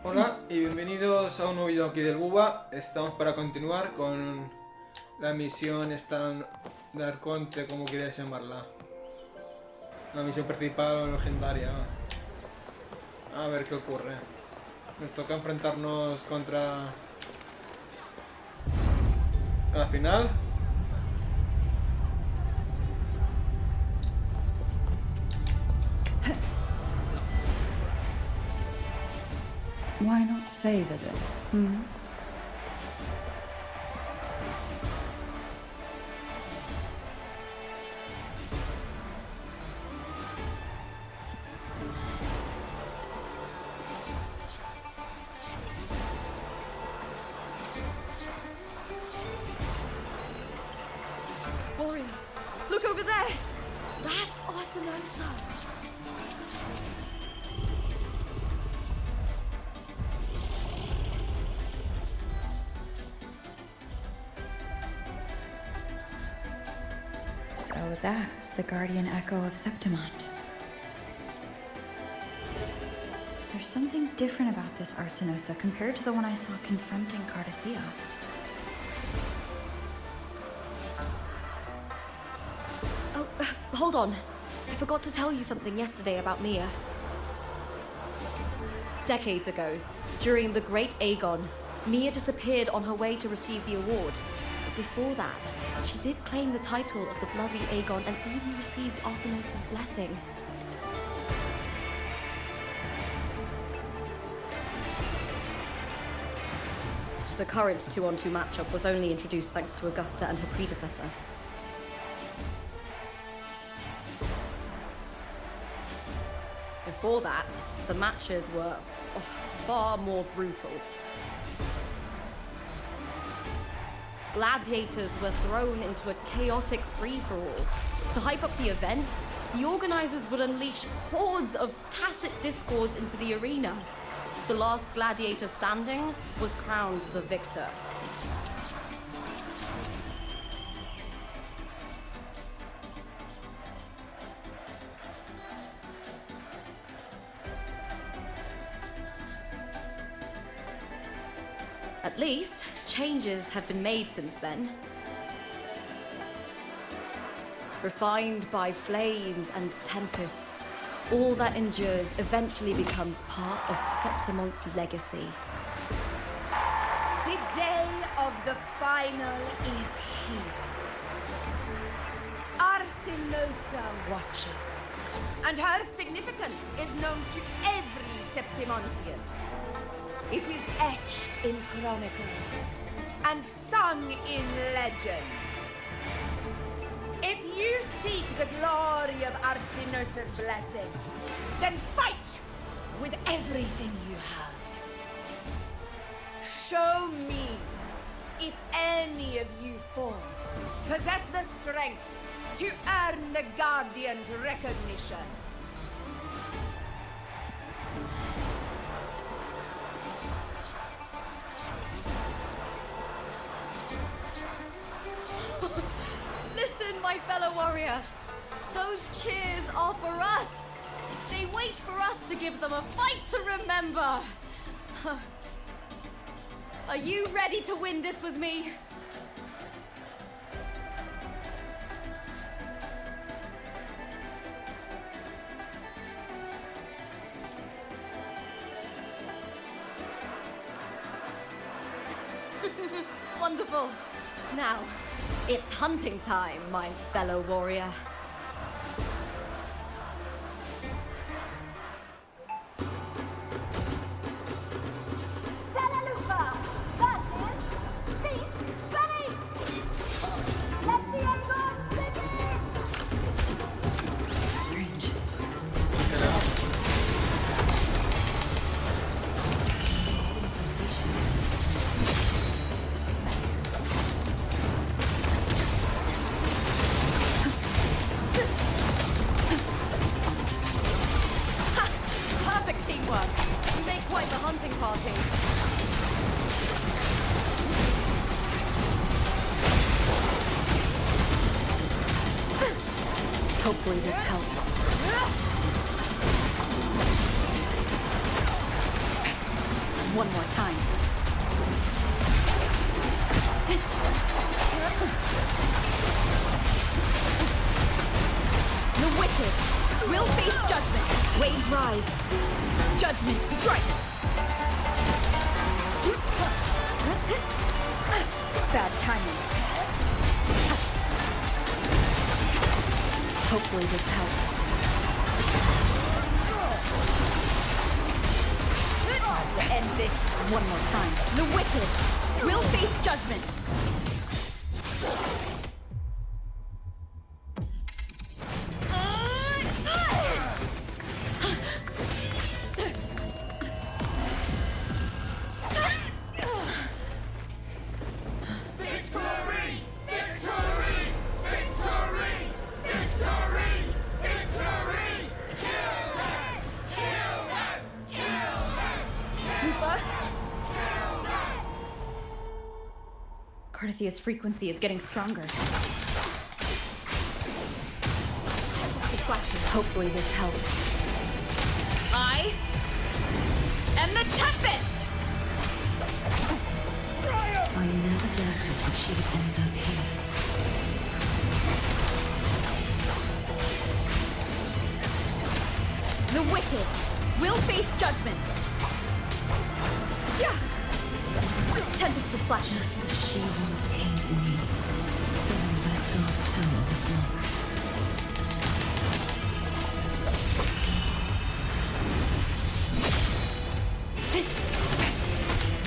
Hola y bienvenidos a un nuevo vídeo aquí del Buba. Estamos para continuar con la misión esta de Aunque, como queráis llamarla. La misión principal o legendaria. A ver qué ocurre. Nos toca enfrentarnos contra la final. Why not savor this? Warrior, look over there! That's Arsenosa! So that's the guardian echo of Septimont. There's something different about this Arsenosa compared to the one I saw confronting Cardathea. Oh, hold on. I forgot to tell you something yesterday about Mia. Decades ago, during the Great Aegon, Mia disappeared on her way to receive the award. But before that, she did claim the title of the Bloody Aegon and even received Arsenosa's blessing. The current 2-on-2 matchup was only introduced thanks to Augusta and her predecessor. Before that, the matches were far more brutal. Gladiators were thrown into a chaotic free-for-all. To hype up the event, the organizers would unleash hordes of tacit discords into the arena. The last gladiator standing was crowned the victor. At least, changes have been made since then. Refined by flames and tempests, all that endures eventually becomes part of Septimont's legacy. The day of the final is here. Arsenosa watches, and her significance is known to every Septimontian. It is etched in chronicles and sung in legends. If you seek the glory of Arsenosa's blessing, then fight with everything you have. Show me if any of you four possess the strength to earn the Guardian's recognition. Listen, my fellow warrior. Those cheers are for us. They wait for us to give them a fight to remember. Are you ready to win this with me? Wonderful. Now, it's hunting time, my fellow warrior. Strange. Sensation. Perfect teamwork. You make quite the hunting party. Hopefully this helps. One more time. The wicked will face judgment. Waves rise. Judgment strikes. Bad timing. Hopefully this helps. End this. One more time. The wicked will face judgment. Carthia's frequency is getting stronger. Hopefully this helps. I am the Tempest! I never doubted that she would end up here. The wicked will face judgment. Tempest of slashes. Just as she once came to me, filling that dark tunnel with light.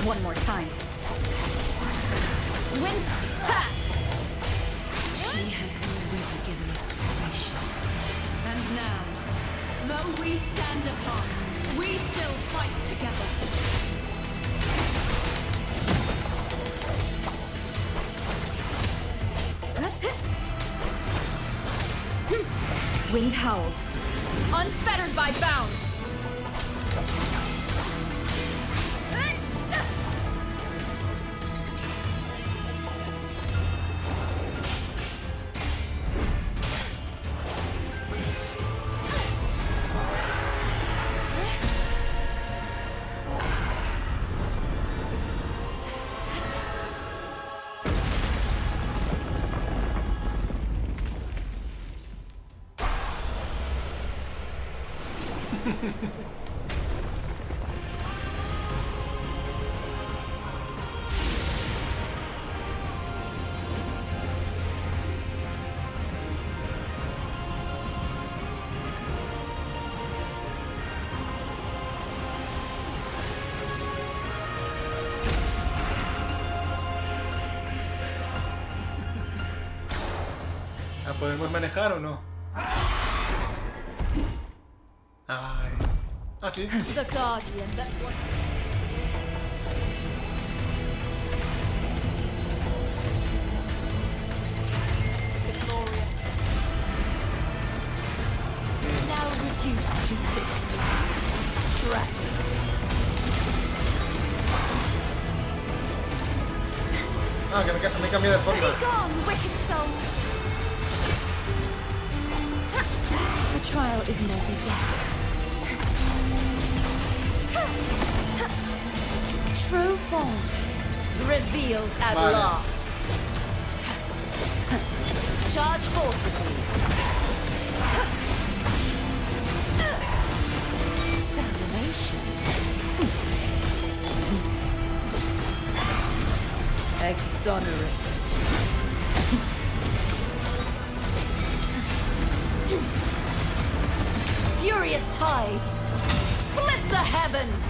One more time. Wind. Ha! She has already given us salvation. And now, though we stand apart, we still fight together. Wind howls. Unfettered by bounds. ¿La podemos manejar o no? Ay. Ah, sí. The guardian that was. The glorious. Now reduced to this. Trash. Ah, que me cambia de forma. Be gone, wicked souls. The trial isn't over yet. True form revealed at Vale. last. Charge forth with me. Salvation. Exonerate. Furious tides. Split the heavens.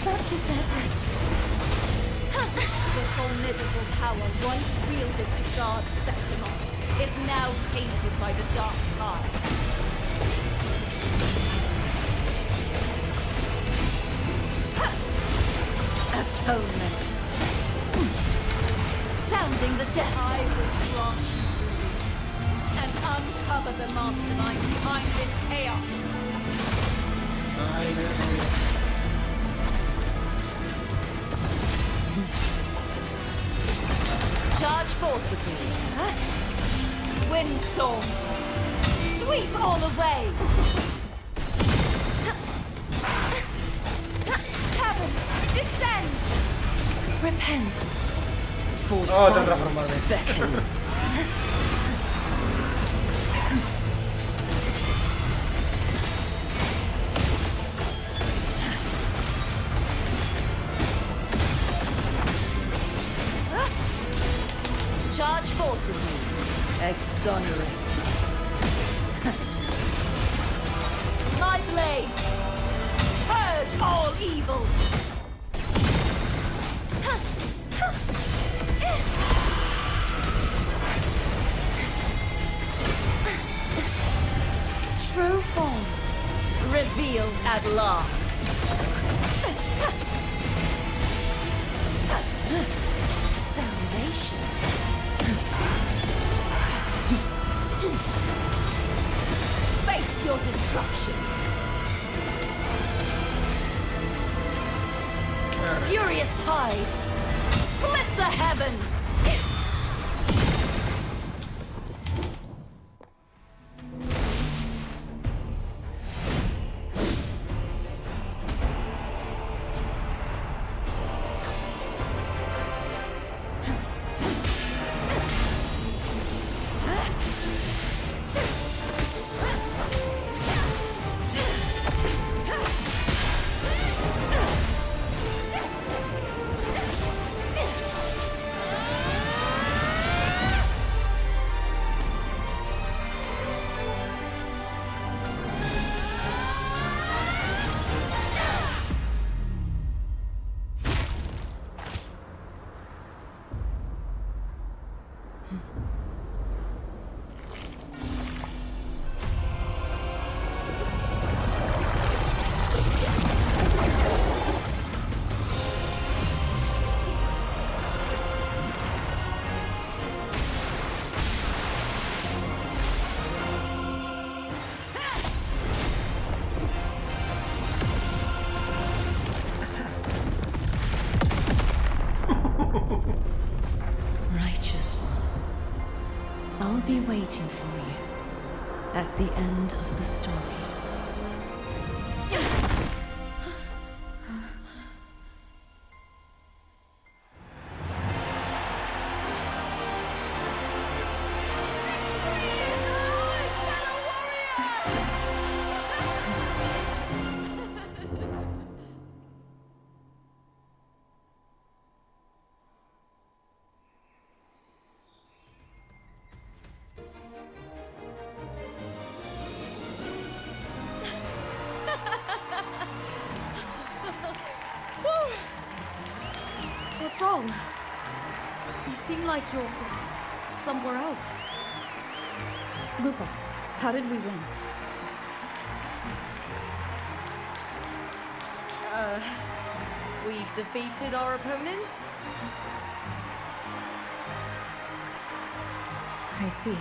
Such is their presence. The formidable power once wielded to guard Septimont is now tainted by the dark tide. Atonement. Sounding the death. I will grant you release and uncover the mastermind behind this chaos. Ay, mira, mira. Charge forth with me. Windstorm. Sweep all away. Repent, for Oh, te silence transformarme. beckons. Charge forth with me. Exonerate. My blade! Purge all evil! True form revealed at last. Salvation. Face your destruction. Furious tides, split the heavens. Righteous one, I'll be waiting for you at the end of the story. What's wrong? You seem like you're somewhere else. Lupa, how did we win? We defeated our opponents? I see.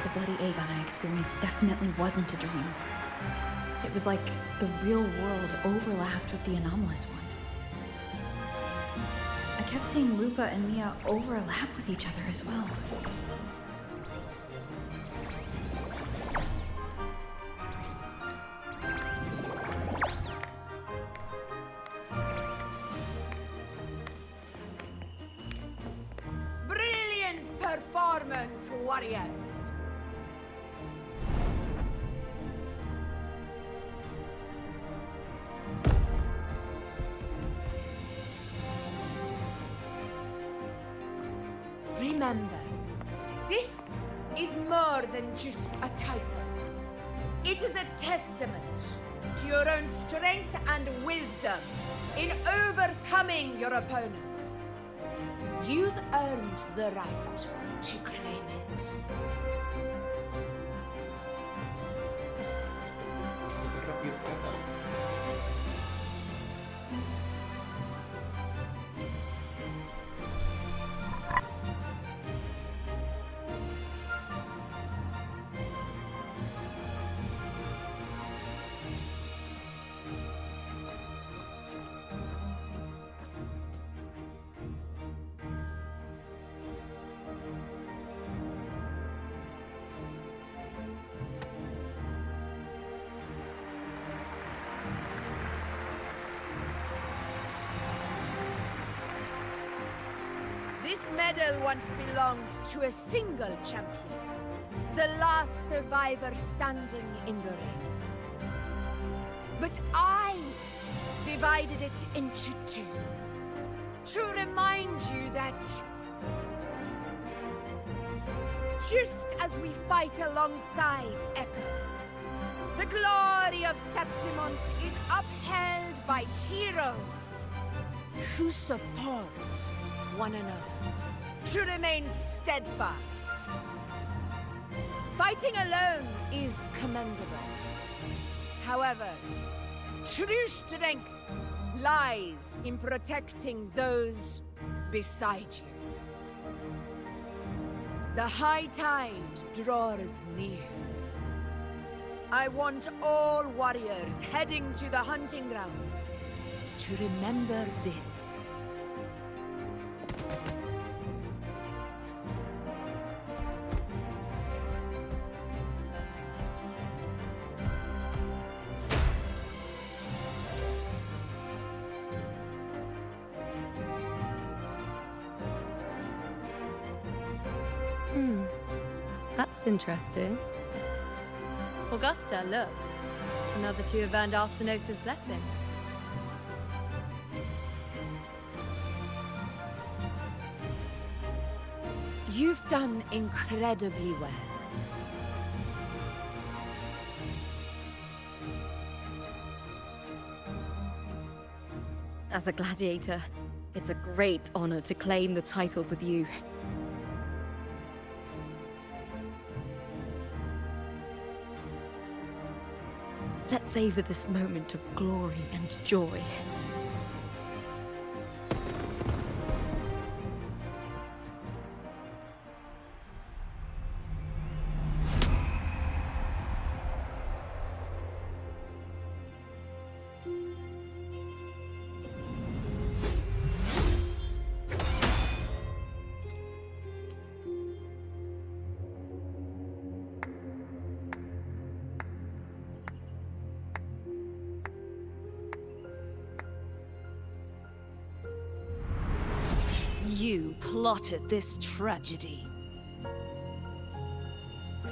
The bloody Aegon I experienced definitely wasn't a dream. It was like the real world overlapped with the anomalous one. I kept seeing Lupa and Mia overlap with each other as well. Brilliant performance, warriors! Remember, this is more than just a title. It is a testament to your own strength and wisdom in overcoming your opponents. You've earned the right to claim it. Qué rápido escapa. medal once belonged to a single champion, the last survivor standing in the ring. But I divided it into two, to remind you that just as we fight alongside echoes, the glory of Septimont is upheld by heroes who support one another, to remain steadfast. Fighting alone is commendable. However, true strength lies in protecting those beside you. The high tide draws near. I want all warriors heading to the hunting grounds to remember this. That's interesting. Augusta, look. Another two have earned Arsenos' blessing. You've done incredibly well. As a gladiator, it's a great honor to claim the title with you. Let's savor this moment of glory and joy. You plotted this tragedy.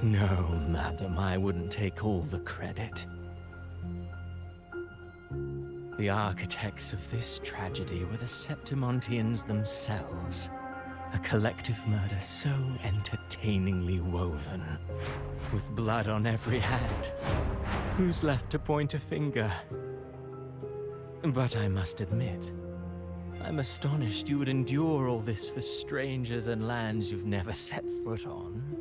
No, madam, I wouldn't take all the credit. The architects of this tragedy were the Septimontians themselves. A collective murder so entertainingly woven, with blood on every hand. Who's left to point a finger? But I must admit, I'm astonished you would endure all this for strangers and lands you've never set foot on.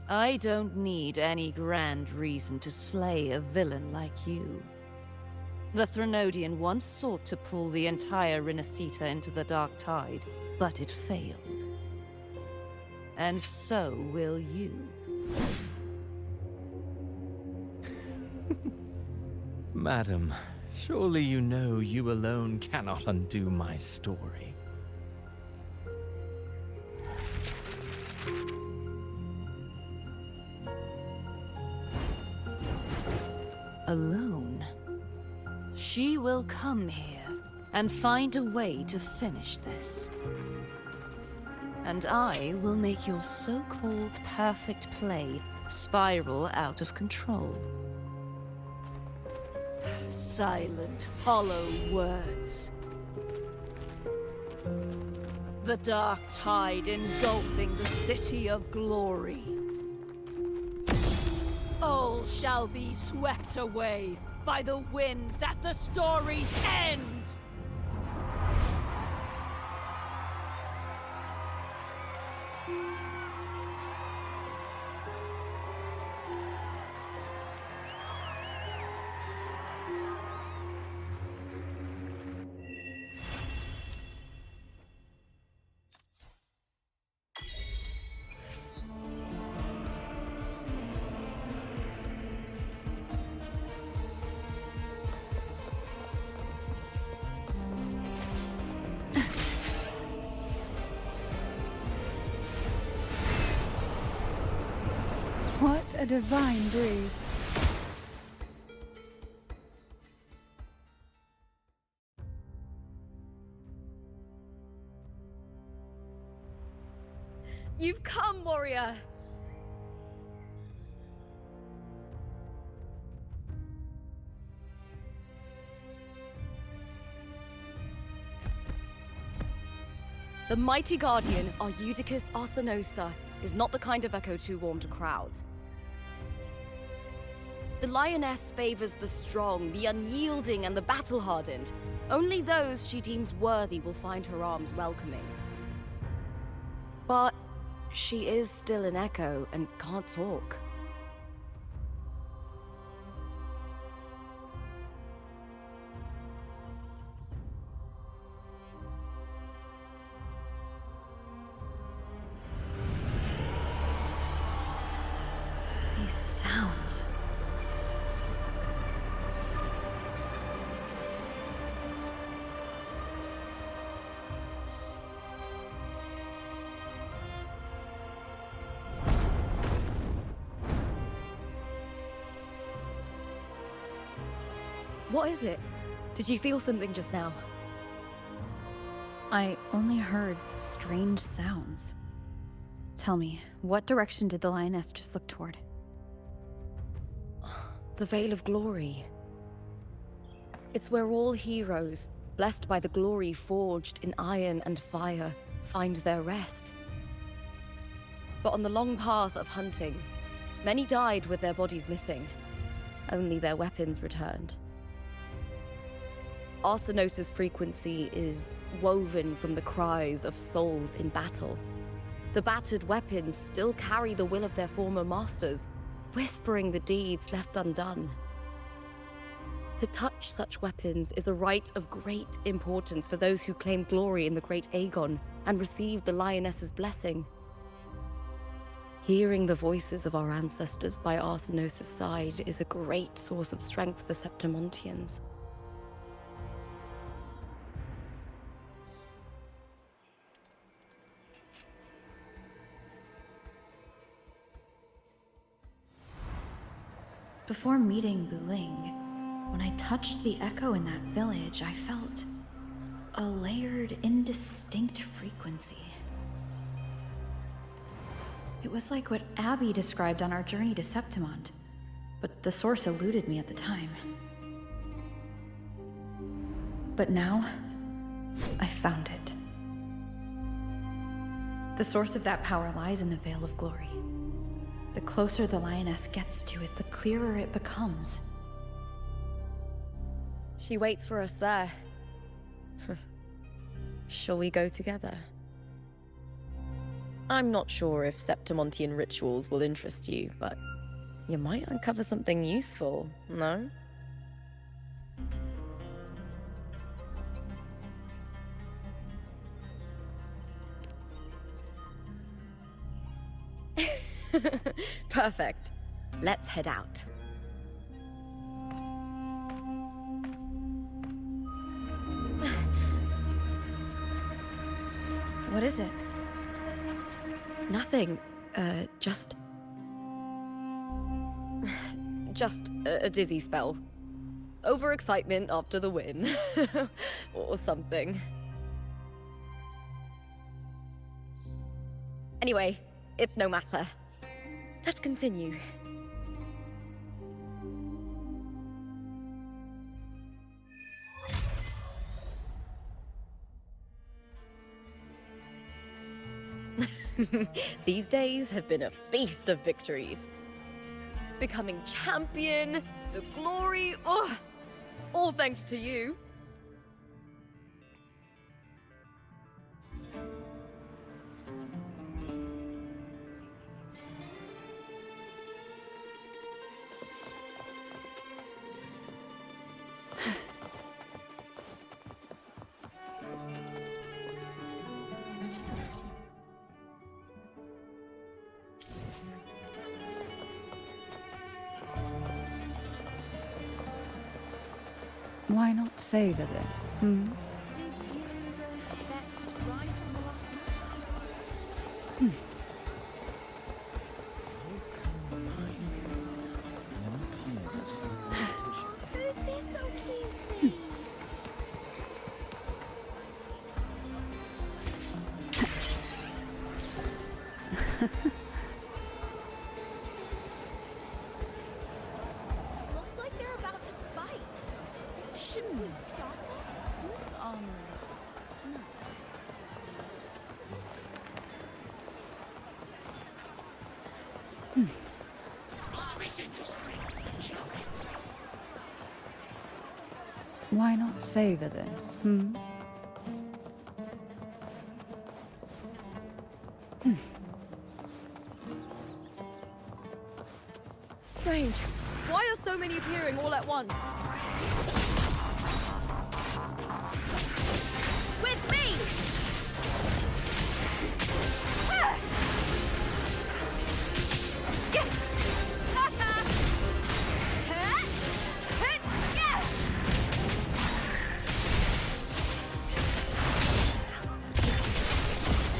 I don't need any grand reason to slay a villain like you. The Threnodian once sought to pull the entire Renacita into the Dark Tide, but it failed. And so will you. Madam, surely you know you alone cannot undo my story. Alone. She will come here and find a way to finish this. And I will make your so-called perfect play spiral out of control. Silent, hollow words. The dark tide engulfing the city of glory. All shall be swept away by the winds at the story's end! What a divine breeze. You've come, warrior! The mighty guardian, Arudicus Arsenosa, is not the kind of echo too warm to crowds. The lioness favors the strong, the unyielding, and the battle-hardened. Only those she deems worthy will find her arms welcoming. But she is still an echo and can't talk. These sounds. What is it? Did you feel something just now? I only heard strange sounds. Tell me, what direction did the lioness just look toward? The Veil of Glory. It's where all heroes, blessed by the glory forged in iron and fire, find their rest. But on the long path of hunting, many died with their bodies missing. Only their weapons returned. Arsenosa's frequency is woven from the cries of souls in battle. The battered weapons still carry the will of their former masters, whispering the deeds left undone. To touch such weapons is a rite of great importance for those who claim glory in the great Aegon and receive the lioness's blessing. Hearing the voices of our ancestors by Arsenosa's side is a great source of strength for Septimontians. Before meeting Buling, when I touched the echo in that village, I felt a layered, indistinct frequency. It was like what Abby described on our journey to Septimont, but the source eluded me at the time. But now, I found it. The source of that power lies in the Veil of Glory. The closer the lioness gets to it, the clearer it becomes. She waits for us there. Shall we go together? I'm not sure if Septimontian rituals will interest you, but you might uncover something useful, no? Perfect. Let's head out. What is it? Nothing. Just a dizzy spell. Overexcitement after the win. Or something. Anyway, it's no matter. Let's continue. These days have been a feast of victories. Becoming champion, the glory, all thanks to you. Why not savor this? Did you bet right on the last match? This is so cute. Looks like they're about to fight. Shouldn't we stop them? Whose armor is? Why not savor this, Strange. Why are so many appearing all at once? With me!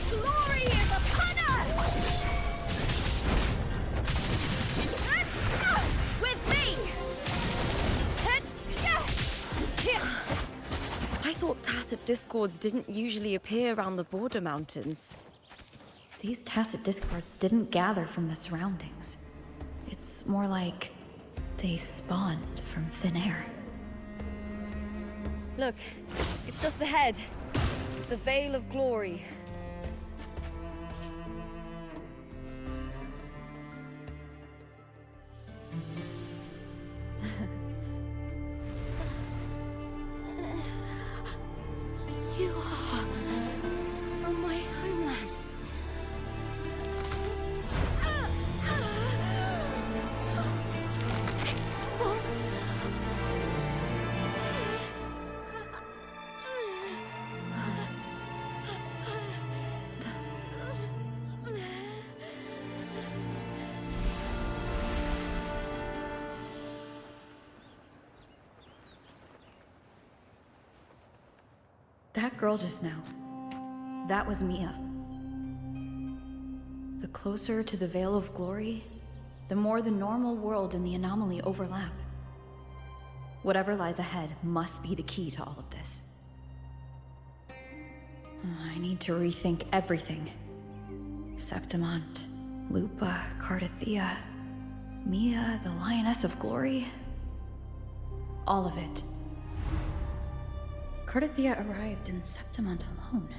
Glory is upon us! With me! I thought tacit discords didn't usually appear around the border mountains. These tacit discords didn't gather from the surroundings. It's more like they spawned from thin air. Look, it's just ahead. The Veil of Glory. You are from my homeland. That girl just now, that was Mia. The closer to the Veil of Glory, the more the normal world and the anomaly overlap. Whatever lies ahead must be the key to all of this. I need to rethink everything. Septimont, Lupa, Cardathea, Mia, the Lioness of Glory. All of it. Cardathea arrived in Septimont alone,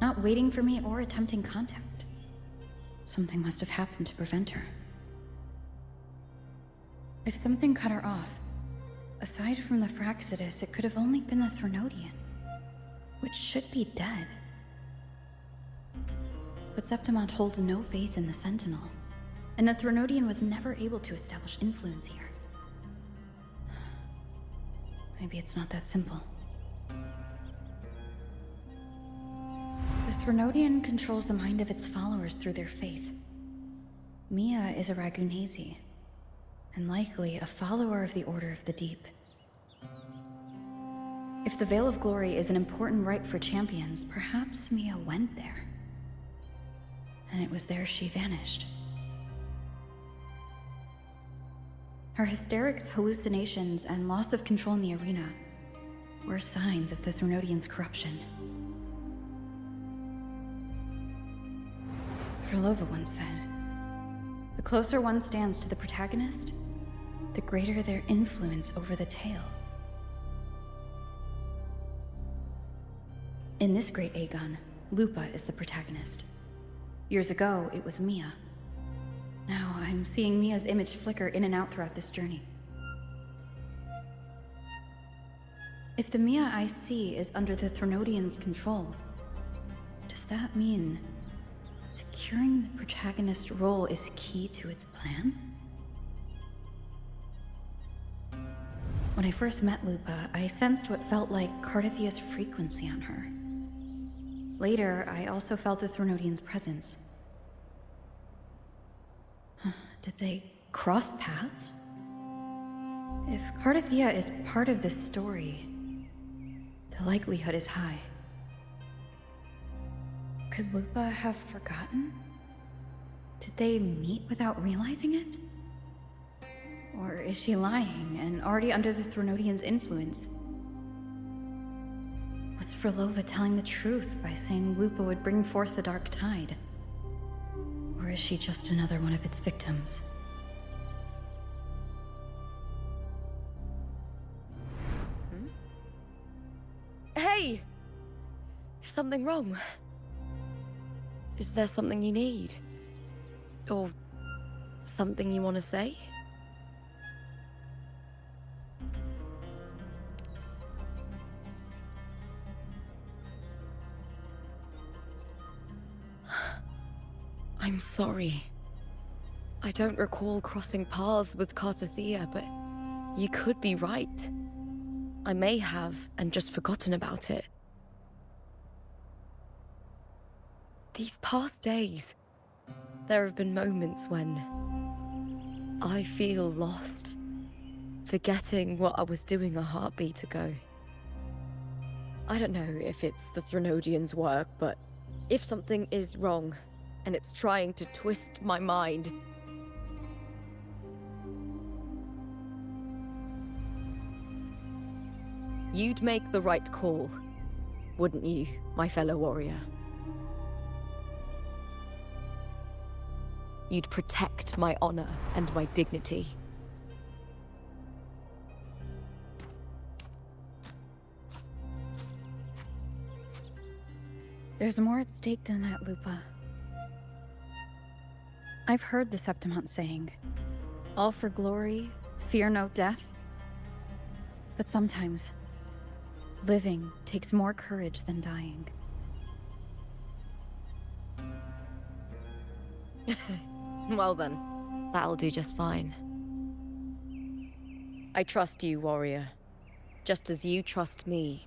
not waiting for me or attempting contact. Something must have happened to prevent her. If something cut her off, aside from the Fraxidus, it could have only been the Threnodian, which should be dead. But Septimont holds no faith in the Sentinel, and the Threnodian was never able to establish influence here. Maybe it's not that simple. The Threnodian controls the mind of its followers through their faith. Mia is a Ragunesi, and likely a follower of the Order of the Deep. If the Veil of Glory is an important rite for champions, perhaps Mia went there. And it was there she vanished. Her hysterics, hallucinations, and loss of control in the arena were signs of the Threnodian's corruption. Krylova once said, "The closer one stands to the protagonist, the greater their influence over the tale." In this great Aegon, Lupa is the protagonist. Years ago, it was Mia. Now I'm seeing Mia's image flicker in and out throughout this journey. If the Mia I see is under the Threnodian's control, does that mean securing the protagonist role is key to its plan? When I first met Lupa, I sensed what felt like Cardathea's frequency on her. Later, I also felt the Threnodian's presence. Did they cross paths? If Cardathea is part of this story, the likelihood is high. Could Lupa have forgotten? Did they meet without realizing it? Or is she lying and already under the Threnodian's influence? Was Krylova telling the truth by saying Lupa would bring forth the Dark Tide? Or is she just another one of its victims? Hey! Is something wrong? Is there something you need? Or something you want to say? I'm sorry. I don't recall crossing paths with Cartothea, but you could be right. I may have, and just forgotten about it. These past days, there have been moments when I feel lost, forgetting what I was doing a heartbeat ago. I don't know if it's the Threnodians' work, but if something is wrong, and it's trying to twist my mind, you'd make the right call, wouldn't you, my fellow warrior? You'd protect my honor and my dignity. There's more at stake than that, Lupa. I've heard the Septimont saying, all for glory, fear no death. But sometimes, living takes more courage than dying. Well then, that'll do just fine. I trust you, warrior. Just as you trust me.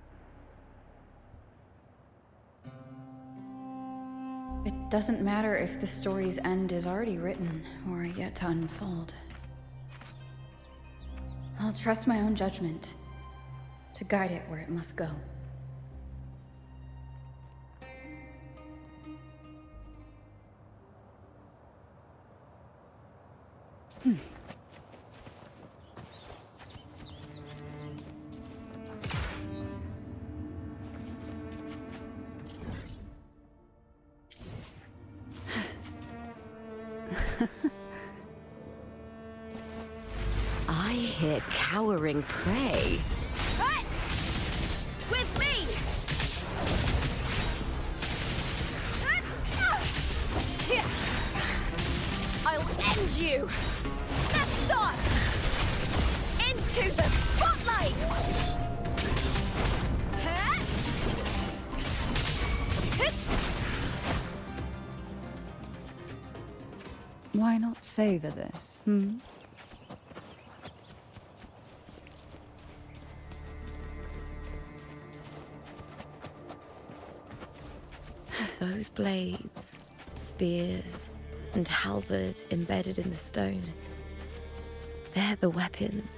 It doesn't matter if the story's end is already written or yet to unfold. I'll trust my own judgment to guide it where it must go. I hear cowering prey. Hey! With me! I'll end you! Let's start! Into the spotlight! Huh? Why not savor this, hmm? Those blades, spears, and halberd embedded in the stone. They're the weapons.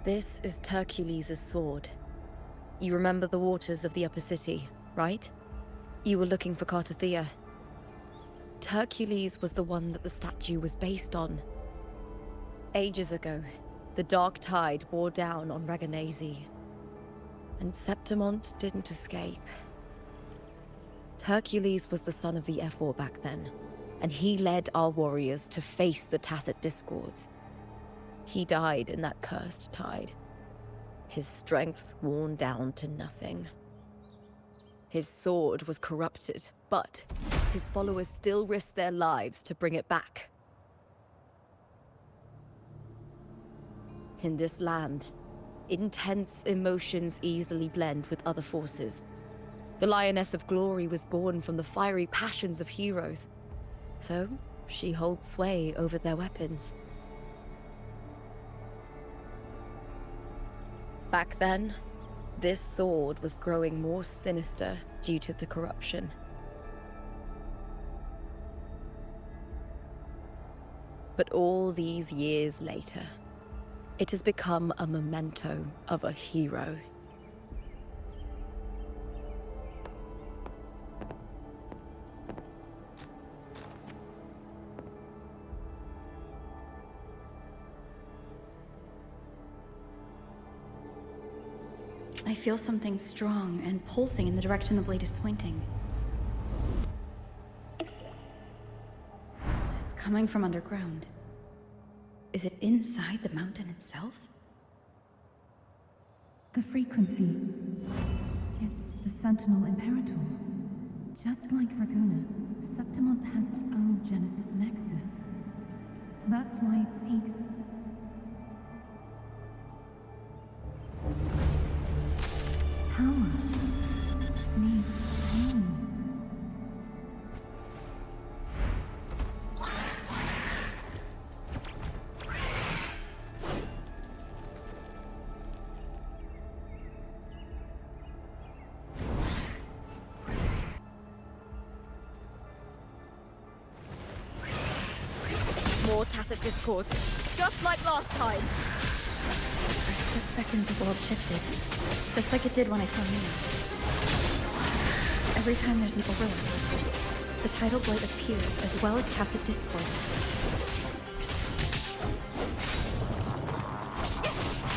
This is Hercules' sword. You remember the waters of the upper city, right? You were looking for Cartathea. Hercules was the one that the statue was based on. Ages ago, the dark tide bore down on Reganese, and Septimont didn't escape. Hercules was the son of the Ephor back then, and he led our warriors to face the Tacit Discords. He died in that cursed tide, his strength worn down to nothing. His sword was corrupted, but his followers still risked their lives to bring it back. In this land, intense emotions easily blend with other forces. The Lioness of Glory was born from the fiery passions of heroes, so she holds sway over their weapons. Back then, this sword was growing more sinister due to the corruption. But all these years later, it has become a memento of a hero. I feel something strong and pulsing in the direction the blade is pointing. It's coming from underground. Is it inside the mountain itself? The frequency. It's the Sentinel Imperator. Just like Dragona, Septimont has its own Genesis Nexus. That's why it seeks... power. Needs pain. More Tacit Discords, just like last time. For a split second, the world shifted. Just like it did when I saw Mia. Every time there's an overlap like this, the tidal blight appears as well as Tacit Discords.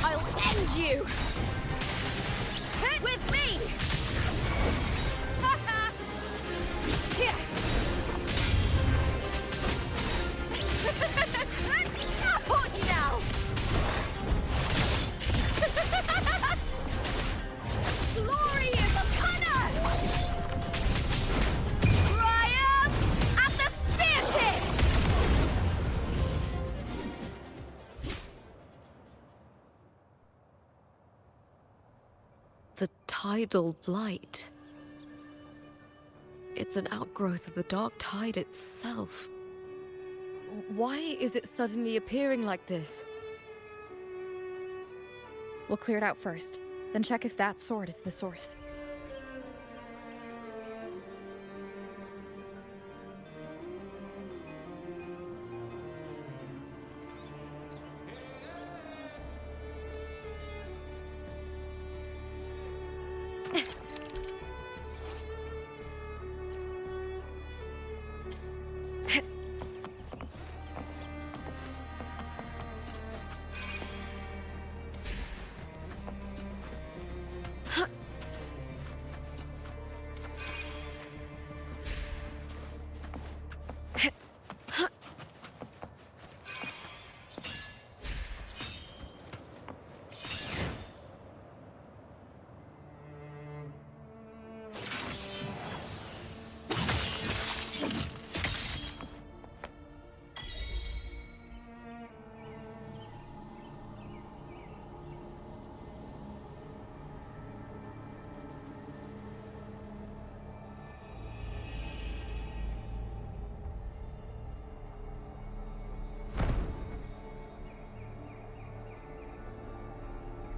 I'll end you! With me! Here! I'll haunt you now! Glory is upon us! Triumph at the spear tip! The tidal blight. It's an outgrowth of the dark tide itself. Why is it suddenly appearing like this? We'll clear it out first, then check if that sword is the source.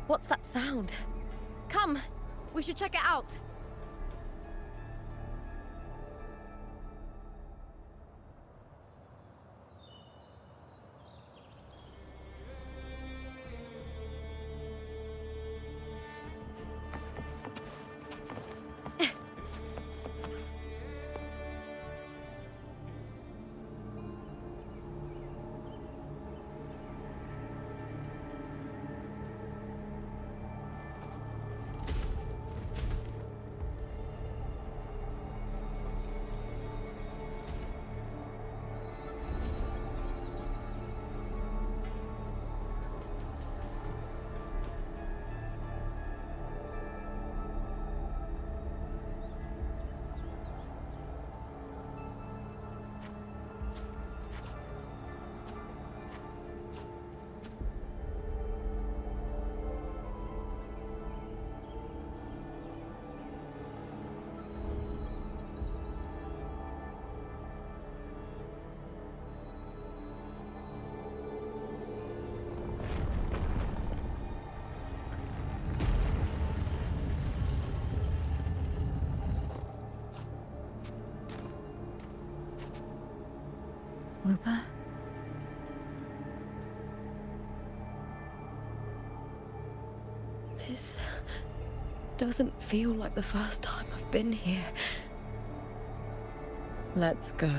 What's that sound? Come, we should check it out. Lupa? This doesn't feel like the first time I've been here. Let's go.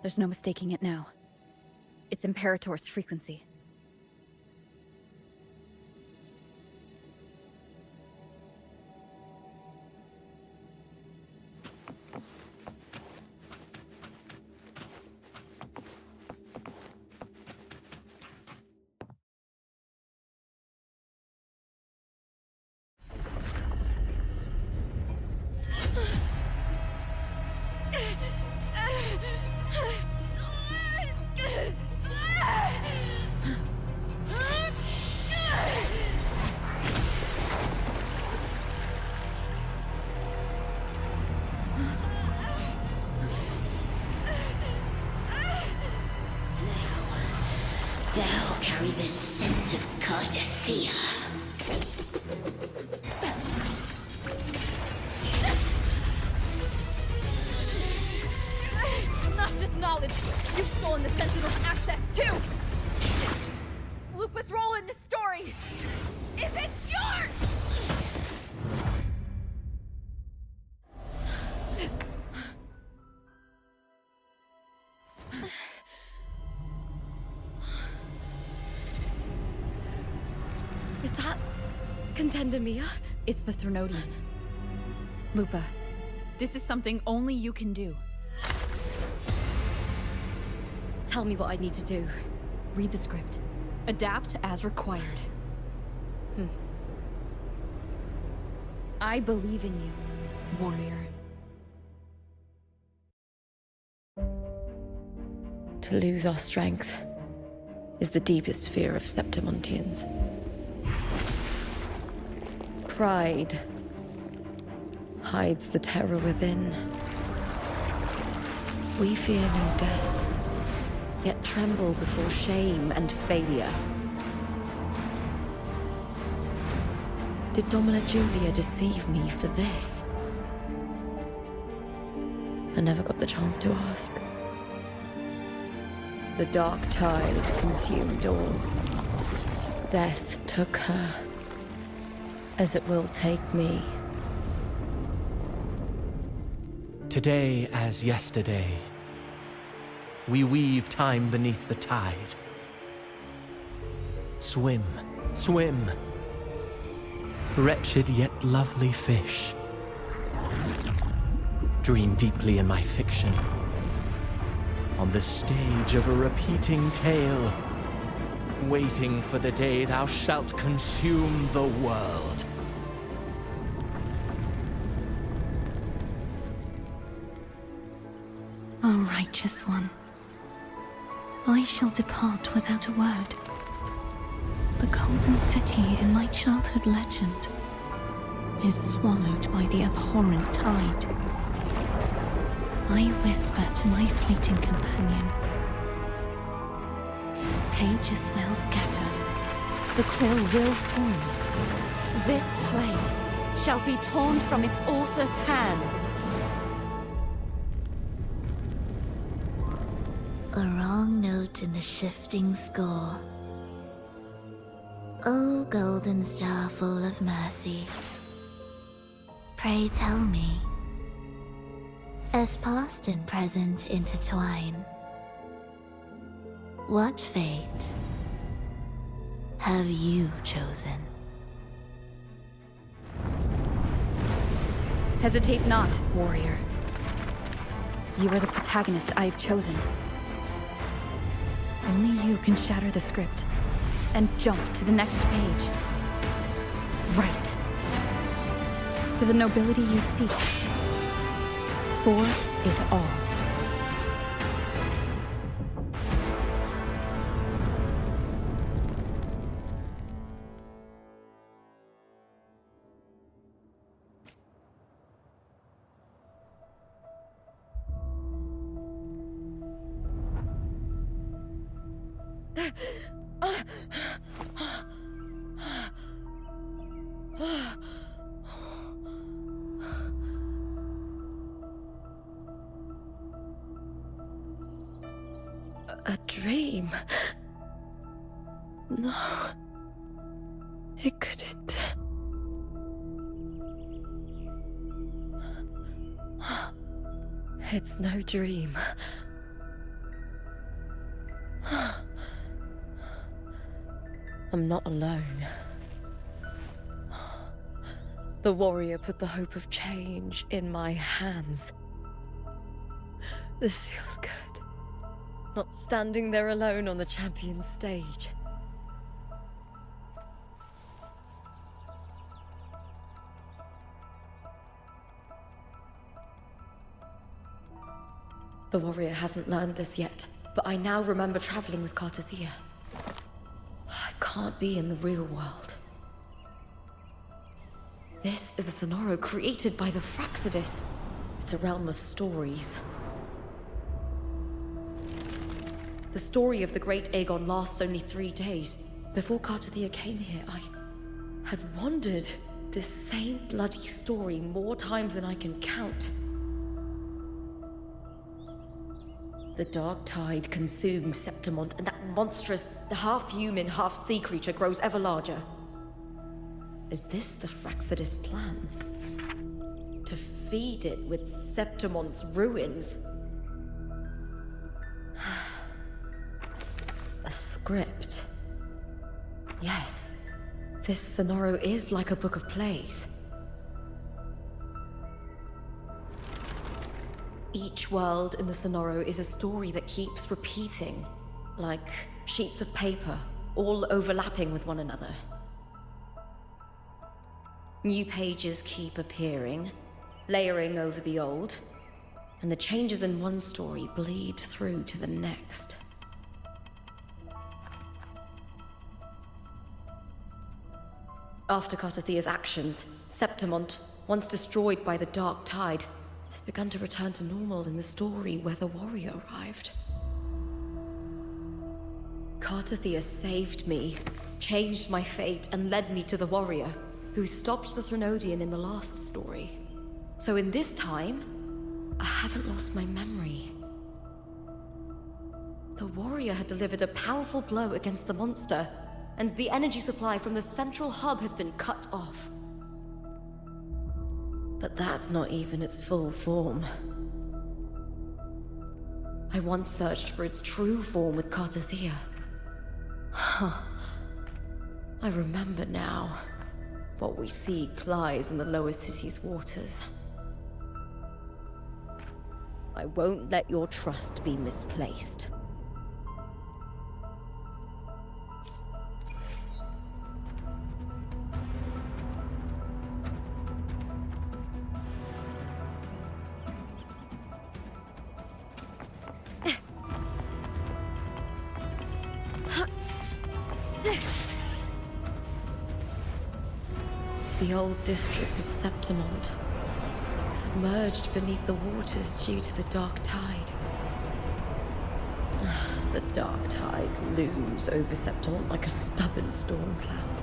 There's no mistaking it now. It's Imperator's frequency. Thou carry the scent of Cardathea. Not just knowledge, you've stolen the Sentinel's access too! Lupa's role in this story is it yours! Is that Contender? It's the Threnodian. Lupa, this is something only you can do. Tell me what I need to do. Read the script. Adapt as required. I believe in you, warrior. To lose our strength is the deepest fear of Septimontians. Pride hides the terror within. We fear no death, yet tremble before shame and failure. Did Domina Julia deceive me for this? I never got the chance to ask. The dark tide consumed all. Death took her, as it will take me. Today as yesterday, we weave time beneath the tide. Swim, swim, wretched yet lovely fish. Dream deeply in my fiction, on the stage of a repeating tale, waiting for the day thou shalt consume the world. O righteous one, I shall depart without a word. The golden city in my childhood legend is swallowed by the abhorrent tide. I whisper to my fleeting companion. Pages will scatter. The quill will fall. This play shall be torn from its author's hands. A wrong note in the shifting score. O golden star full of mercy, pray tell me, as past and present intertwine, what fate have you chosen? Hesitate not, warrior. You are the protagonist I have chosen. Only you can shatter the script and jump to the next page. Right. For the nobility you seek. For it all. A dream? No. It couldn't. It's no dream. I'm not alone. The warrior put the hope of change in my hands. This feels good. Not standing there alone on the champion's stage. The warrior hasn't learned this yet, but I now remember traveling with Cartathea. I can't be in the real world. This is a Sonoro created by the Fraxidus. It's a realm of stories. The story of the Great Aegon lasts only 3 days. Before Cartathea came here, I had wandered this same bloody story more times than I can count. The dark tide consumes Septimont, and that monstrous, half-human, half-sea creature grows ever larger. Is this the Fraxidus plan? To feed it with Septimont's ruins? A script. Yes, this Sonoro is like a book of plays. Each world in the Sonoro is a story that keeps repeating, like sheets of paper, all overlapping with one another. New pages keep appearing, layering over the old, and the changes in one story bleed through to the next. After Cartathea's actions, Septimont, once destroyed by the dark tide, has begun to return to normal in the story where the warrior arrived. Cartathea saved me, changed my fate, and led me to the warrior, who stopped the Threnodian in the last story. So in this time, I haven't lost my memory. The warrior had delivered a powerful blow against the monster, and the energy supply from the central hub has been cut off. But that's not even its full form. I once searched for its true form with Cartathea. I remember now. What we seek lies in the lower city's waters. I won't let your trust be misplaced. The old district of Septimont, submerged beneath the waters due to the dark tide. The dark tide looms over Septimont like a stubborn storm cloud.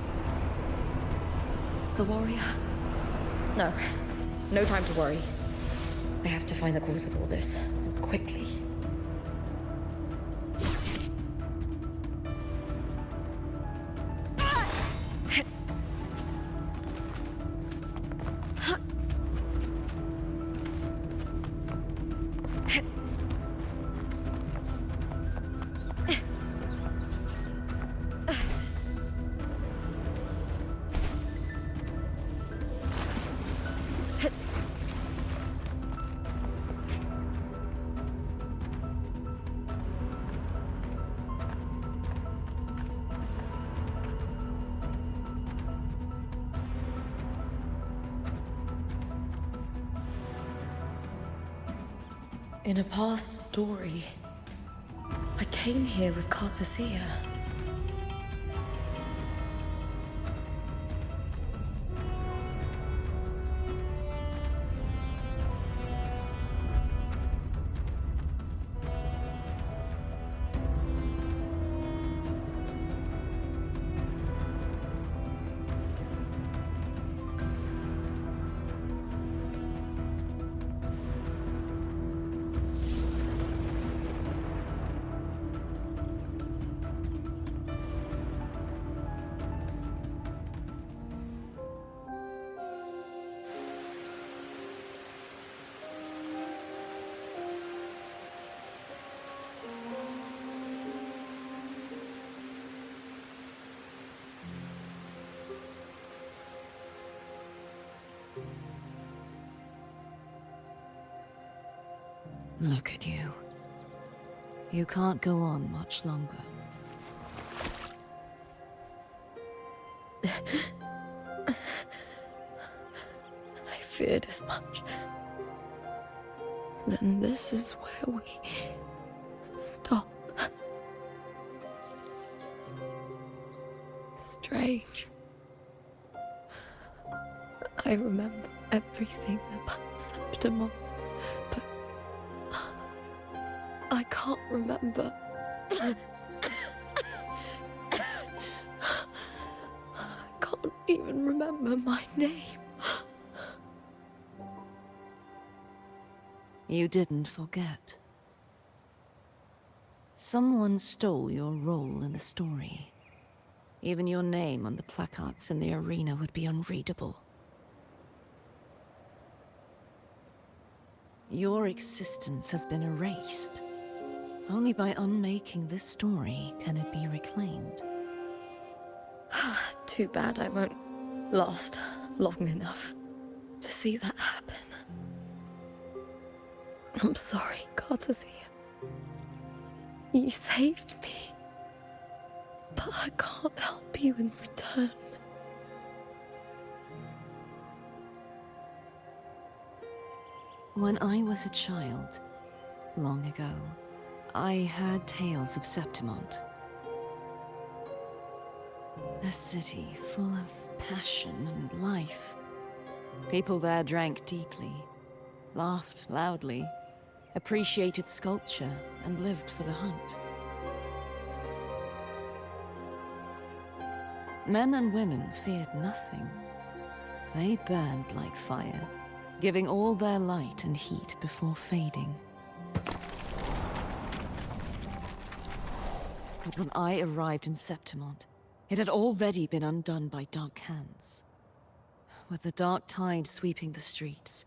Is the warrior? No. No time to worry. I have to find the cause of all this, and quickly. In a past story, I came here with Cartathea. Look at you. You can't go on much longer. I feared as much. Then this is where we stop. Strange. I remember everything about Septimon, but I can't remember. I can't even remember my name. You didn't forget. Someone stole your role in the story. Even your name on the placards in the arena would be unreadable. Your existence has been erased. Only by unmaking this story can it be reclaimed. Too bad I won't last long enough to see that happen. I'm sorry, Cartathea. You saved me. But I can't help you in return. When I was a child, long ago, I heard tales of Septimont. A city full of passion and life. People there drank deeply, laughed loudly, appreciated sculpture, and lived for the hunt. Men and women feared nothing. They burned like fire, giving all their light and heat before fading. But when I arrived in Septimont, it had already been undone by dark hands. With the dark tide sweeping the streets,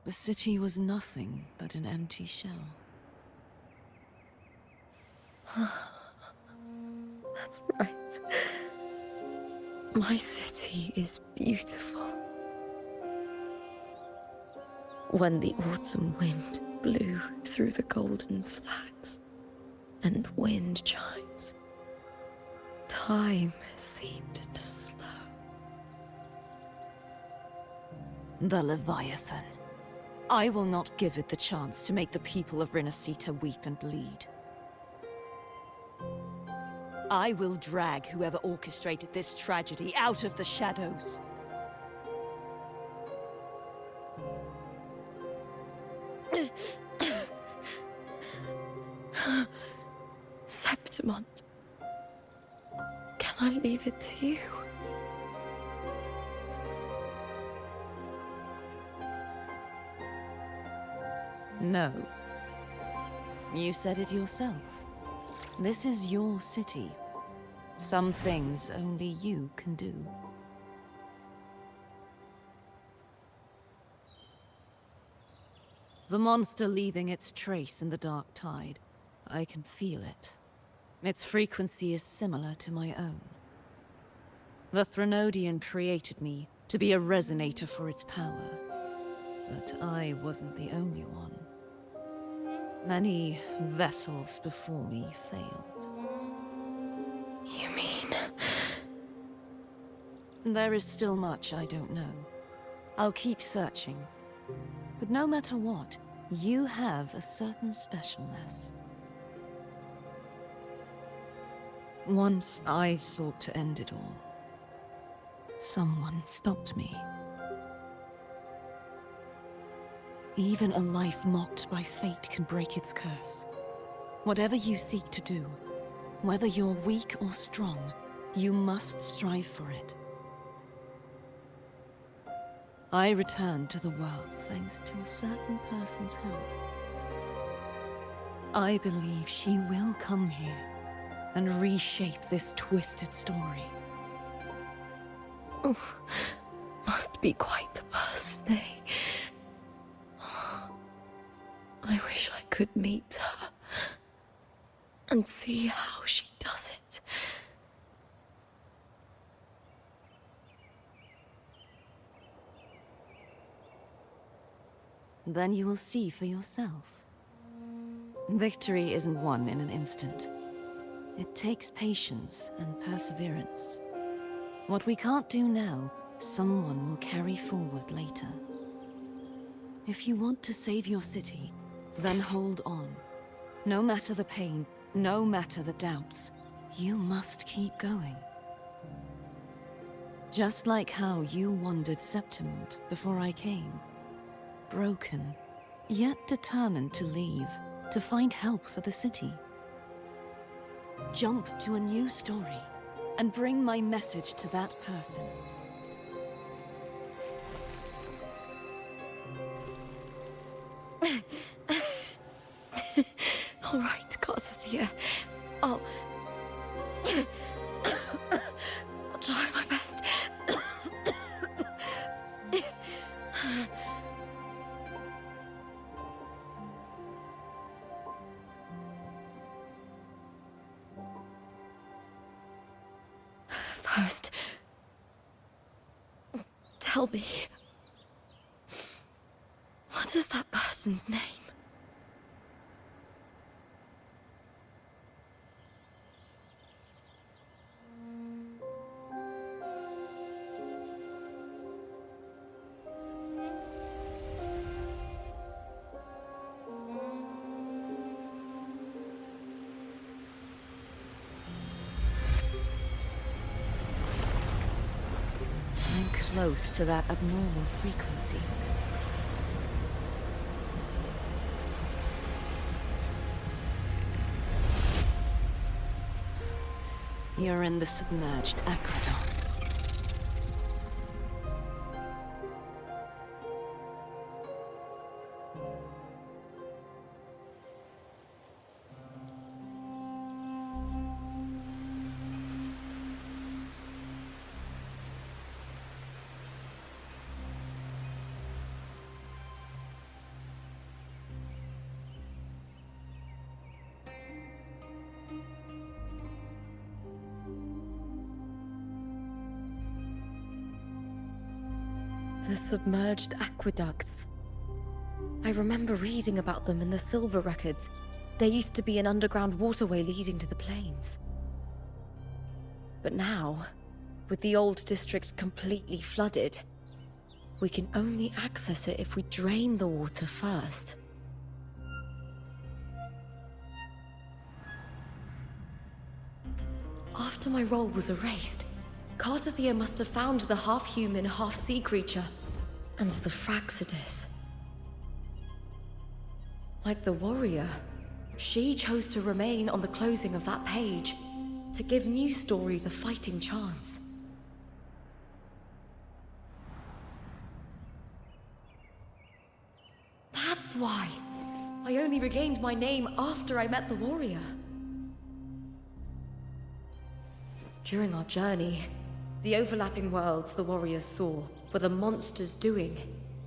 the city was nothing but an empty shell. That's right. My city is beautiful. When the autumn wind blew through the golden flags and wind chimes, time seemed to slow. The Leviathan. I will not give it the chance to make the people of Rinascita weep and bleed. I will drag whoever orchestrated this tragedy out of the shadows. Septimont, can I leave it to you? No. You said it yourself. This is your city. Some things only you can do. The monster leaving its trace in the dark tide. I can feel it. Its frequency is similar to my own. The Threnodian created me to be a resonator for its power. But I wasn't the only one. Many vessels before me failed. You mean? There is still much I don't know. I'll keep searching. But no matter what, you have a certain specialness. Once I sought to end it all. Someone stopped me. Even a life mocked by fate can break its curse. Whatever you seek to do, whether you're weak or strong, you must strive for it. I returned to the world thanks to a certain person's help. I believe she will come here and reshape this twisted story. Oh, must be quite the person, eh? I wish I could meet her and see how she does it. Then you will see for yourself. Victory isn't won in an instant. It takes patience and perseverance. What we can't do now, someone will carry forward later. If you want to save your city, then hold on. No matter the pain, no matter the doubts, you must keep going. Just like how you wandered Septimont before I came. Broken, yet determined to leave, to find help for the city. Jump to a new story, and bring my message to that person. All right, Garcia. I'll try my best. First, tell me, what is that person's name? I'm close to that abnormal frequency. You're in the submerged aqueducts. The submerged aqueducts. I remember reading about them in the Silver records. There used to be an underground waterway leading to the plains. But now, with the old district completely flooded, we can only access it if we drain the water first. After my role was erased, Cartathea must have found the half-human, half-sea creature, and the Fraxidus. Like the warrior, she chose to remain on the closing of that page, to give new stories a fighting chance. That's why I only regained my name after I met the warrior. During our journey, the overlapping worlds the warriors saw were the monster's doing.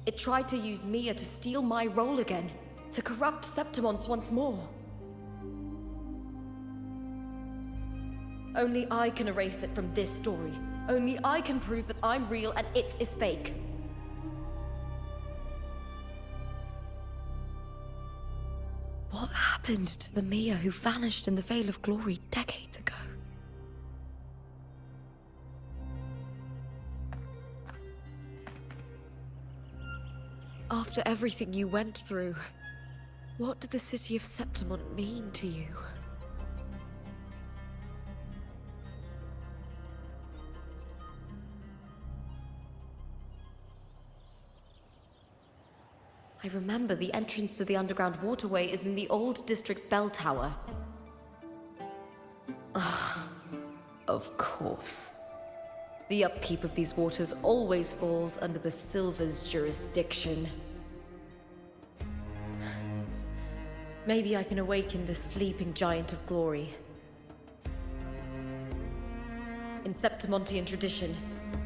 It tried to use Mia to steal my role again, to corrupt Septimont once more. Only I can erase it from this story. Only I can prove that I'm real and it is fake. What happened to the Mia who vanished in the Veil of Glory decades ago? After everything you went through, what did the city of Septimont mean to you? I remember the entrance to the underground waterway is in the old district's bell tower. Ah, of course. The upkeep of these waters always falls under the Silver's jurisdiction. Maybe I can awaken the sleeping giant of glory. In Septimontian tradition,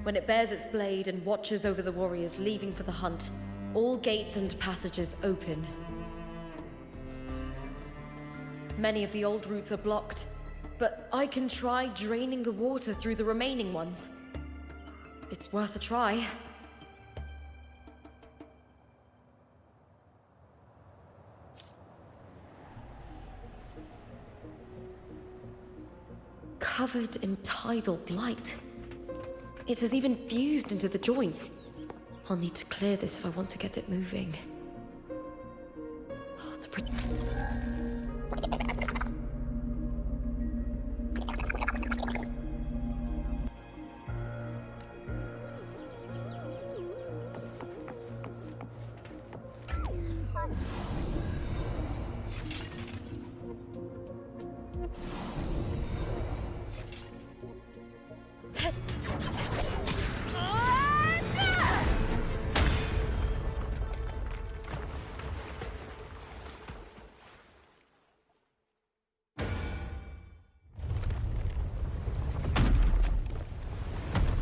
when it bears its blade and watches over the warriors leaving for the hunt, all gates and passages open. Many of the old routes are blocked, but I can try draining the water through the remaining ones. It's worth a try. covered in tidal blight. It has even fused into the joints. I'll need to clear this if I want to get it moving.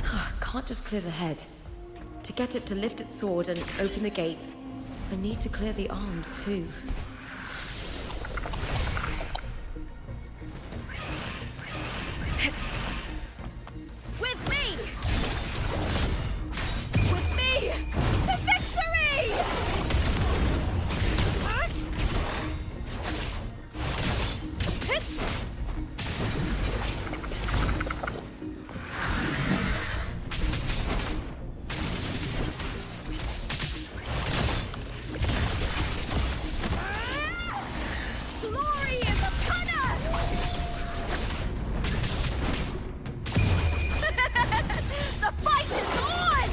Oh, can't just clear the head. To get it to lift its sword and open the gates, I need to clear the arms too. With me! With me! To victory! Glory is upon us! The fight is on!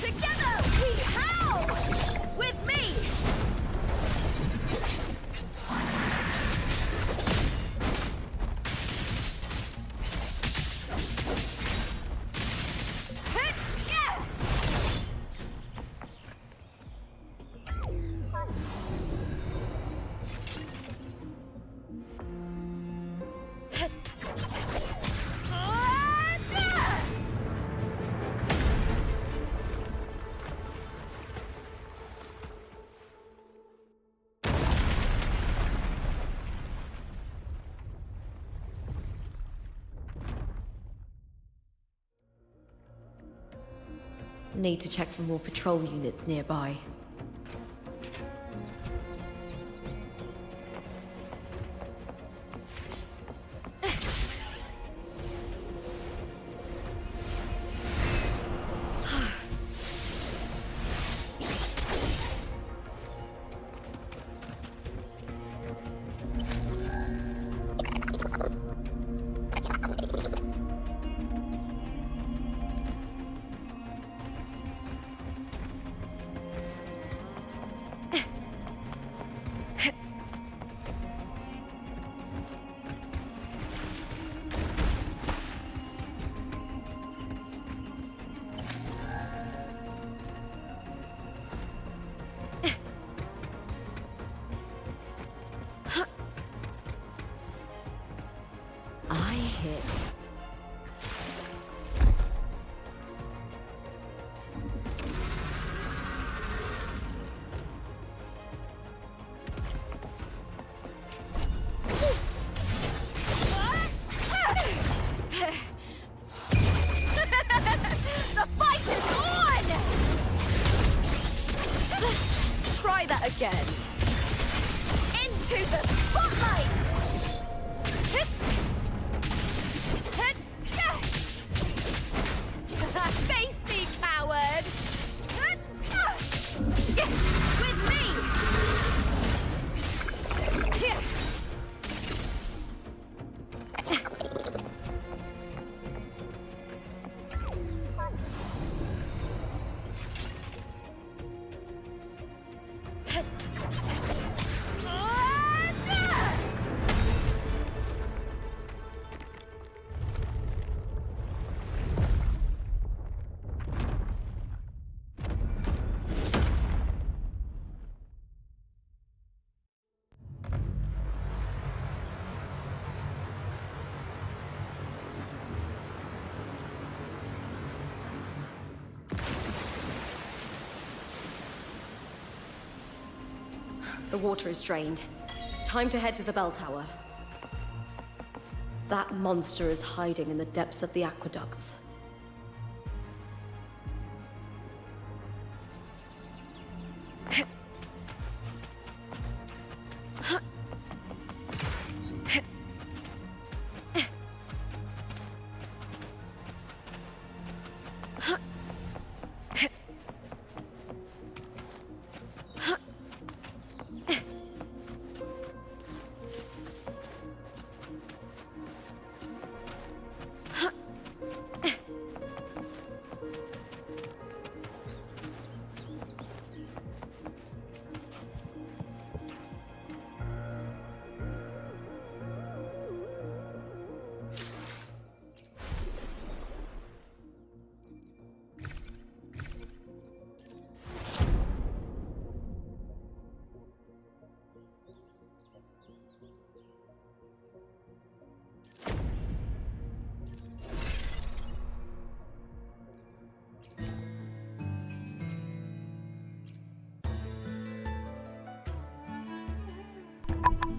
Together we howl! With me! Need to check for more patrol units nearby. I hit. The fight is on! Try that again. Into the spotlight! Face me, coward! With me! The water is drained. Time to head to the bell tower. That monster is hiding in the depths of the aqueducts.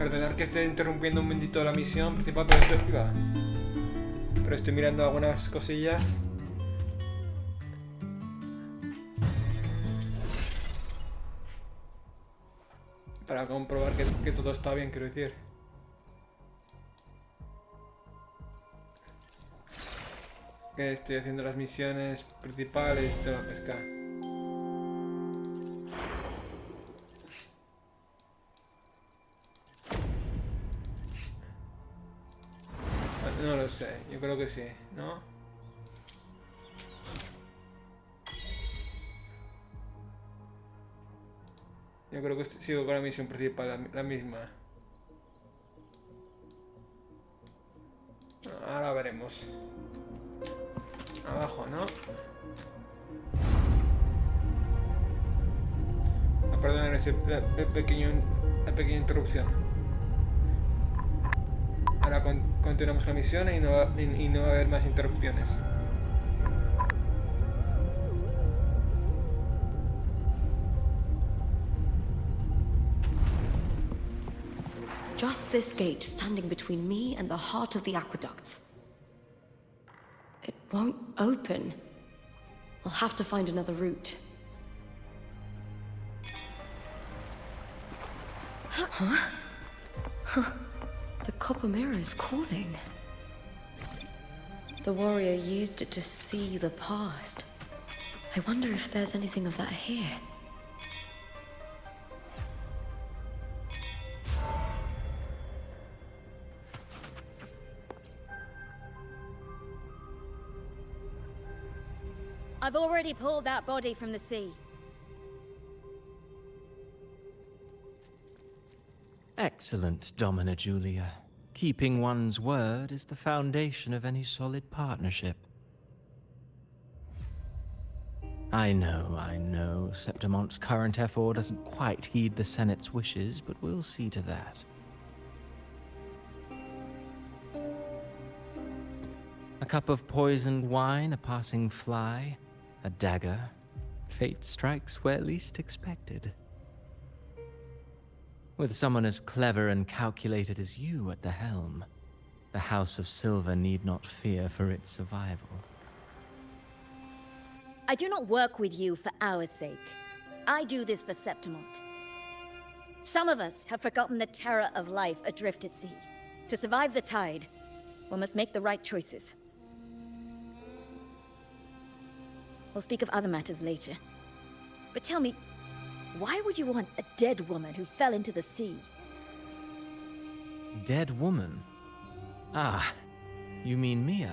Perdonad que esté interrumpiendo un momentito la misión principal, pero estoy mirando algunas cosillas. Para comprobar que todo está bien, quiero decir. Que estoy haciendo las misiones principales y toda la pesca. No lo sé, yo creo que sí, ¿no? Yo creo que sigo con la misión principal, la misma. Ahora veremos. Abajo, ¿no? Perdonad la pequeña interrupción. Ahora continuamos la misión y no va a haber más interrupciones. Just this gate standing between me and the heart of the aqueducts. It won't open. I'll have to find another route. Huh? Huh. The copper mirror is calling. The warrior used it to see the past. I wonder if there's anything of that here. I've already pulled that body from the sea. Excellent, Domina Julia. Keeping one's word is the foundation of any solid partnership. I know, Septimonte's current effort doesn't quite heed the Senate's wishes, but we'll see to that. A cup of poisoned wine, a passing fly, a dagger. Fate strikes where least expected. With someone as clever and calculated as you at the helm, the House of Silver need not fear for its survival. I do not work with you for our sake. I do this for Septimont. Some of us have forgotten the terror of life adrift at sea. To survive the tide, one must make the right choices. We'll speak of other matters later. But tell me, why would you want a dead woman who fell into the sea? Dead woman? Ah, you mean Mia?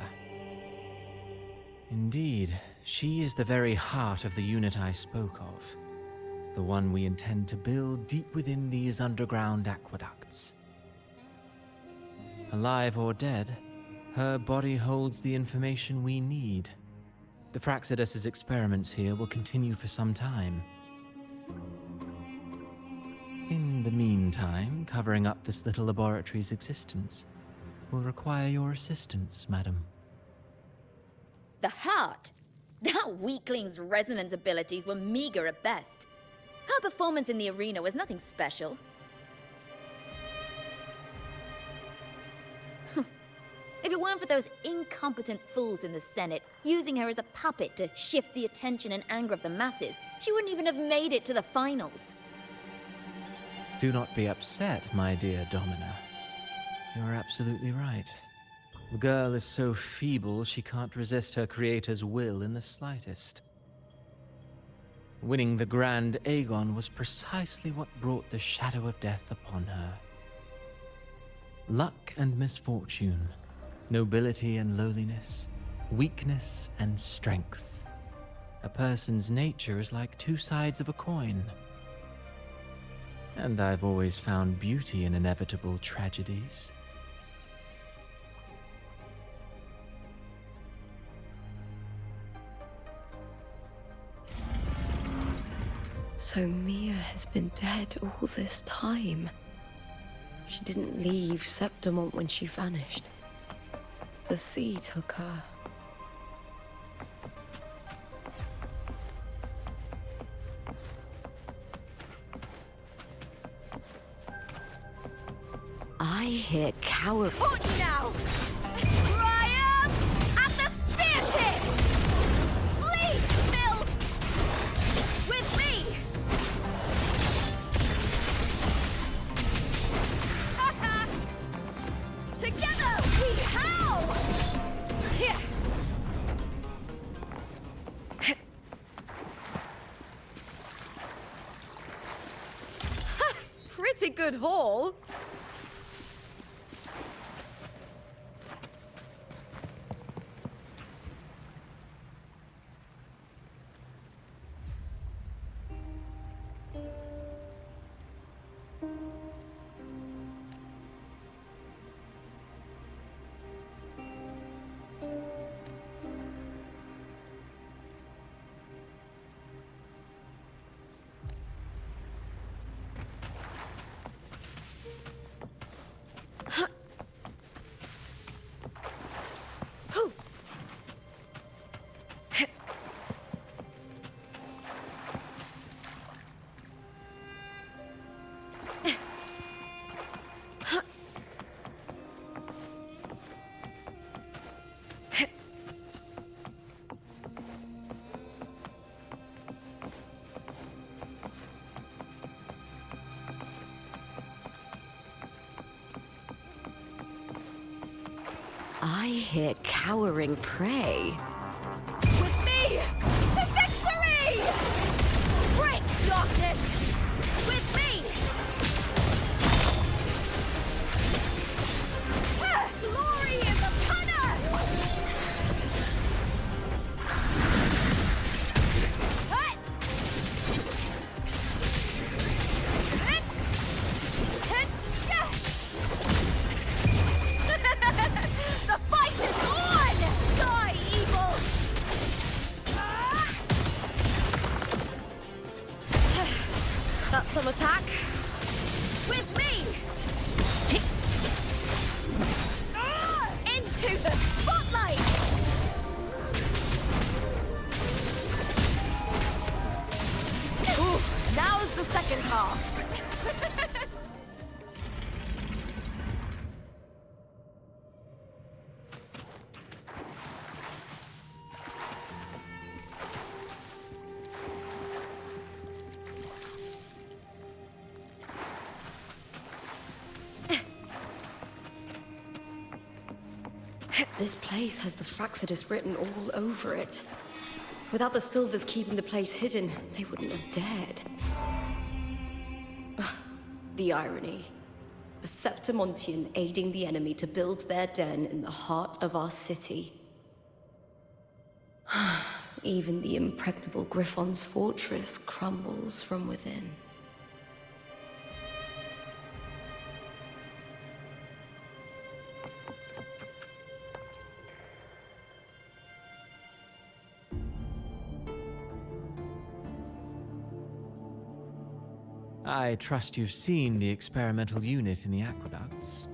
Indeed, she is the very heart of the unit I spoke of. The one we intend to build deep within these underground aqueducts. Alive or dead, her body holds the information we need. The Fraxidus's experiments here will continue for some time. In the meantime, covering up this little laboratory's existence will require your assistance, madam. The heart? That weakling's resonance abilities were meager at best. Her performance in the arena was nothing special. If it weren't for those incompetent fools in the Senate, using her as a puppet to shift the attention and anger of the masses, she wouldn't even have made it to the finals. Do not be upset, my dear Domina. You are absolutely right. The girl is so feeble she can't resist her creator's will in the slightest. Winning the Grand Aegon was precisely what brought the shadow of death upon her. Luck and misfortune, nobility and lowliness, weakness and strength. A person's nature is like two sides of a coin. And I've always found beauty in inevitable tragedies. So Mia has been dead all this time. She didn't leave Septimont when she vanished. The sea took her. hear cower. Put now! Triumph at the spear tip! Bleed, Phil! With me! Together we howl! Here! Pretty good haul. I hear cowering prey. With me to victory! Break darkness! With me! Glory is upon us! Hut! Hit! Hit! The fight is on! Die, evil! That's some attack. With me! Into the spotlight! Ooh, now's the second half. This place has the Fraxidus written all over it. Without the Silvers keeping the place hidden, they wouldn't have dared. Ugh, the irony. A Septimontian aiding the enemy to build their den in the heart of our city. Even the impregnable Griffon's fortress crumbles from within. I trust you've seen the experimental unit in the aqueducts.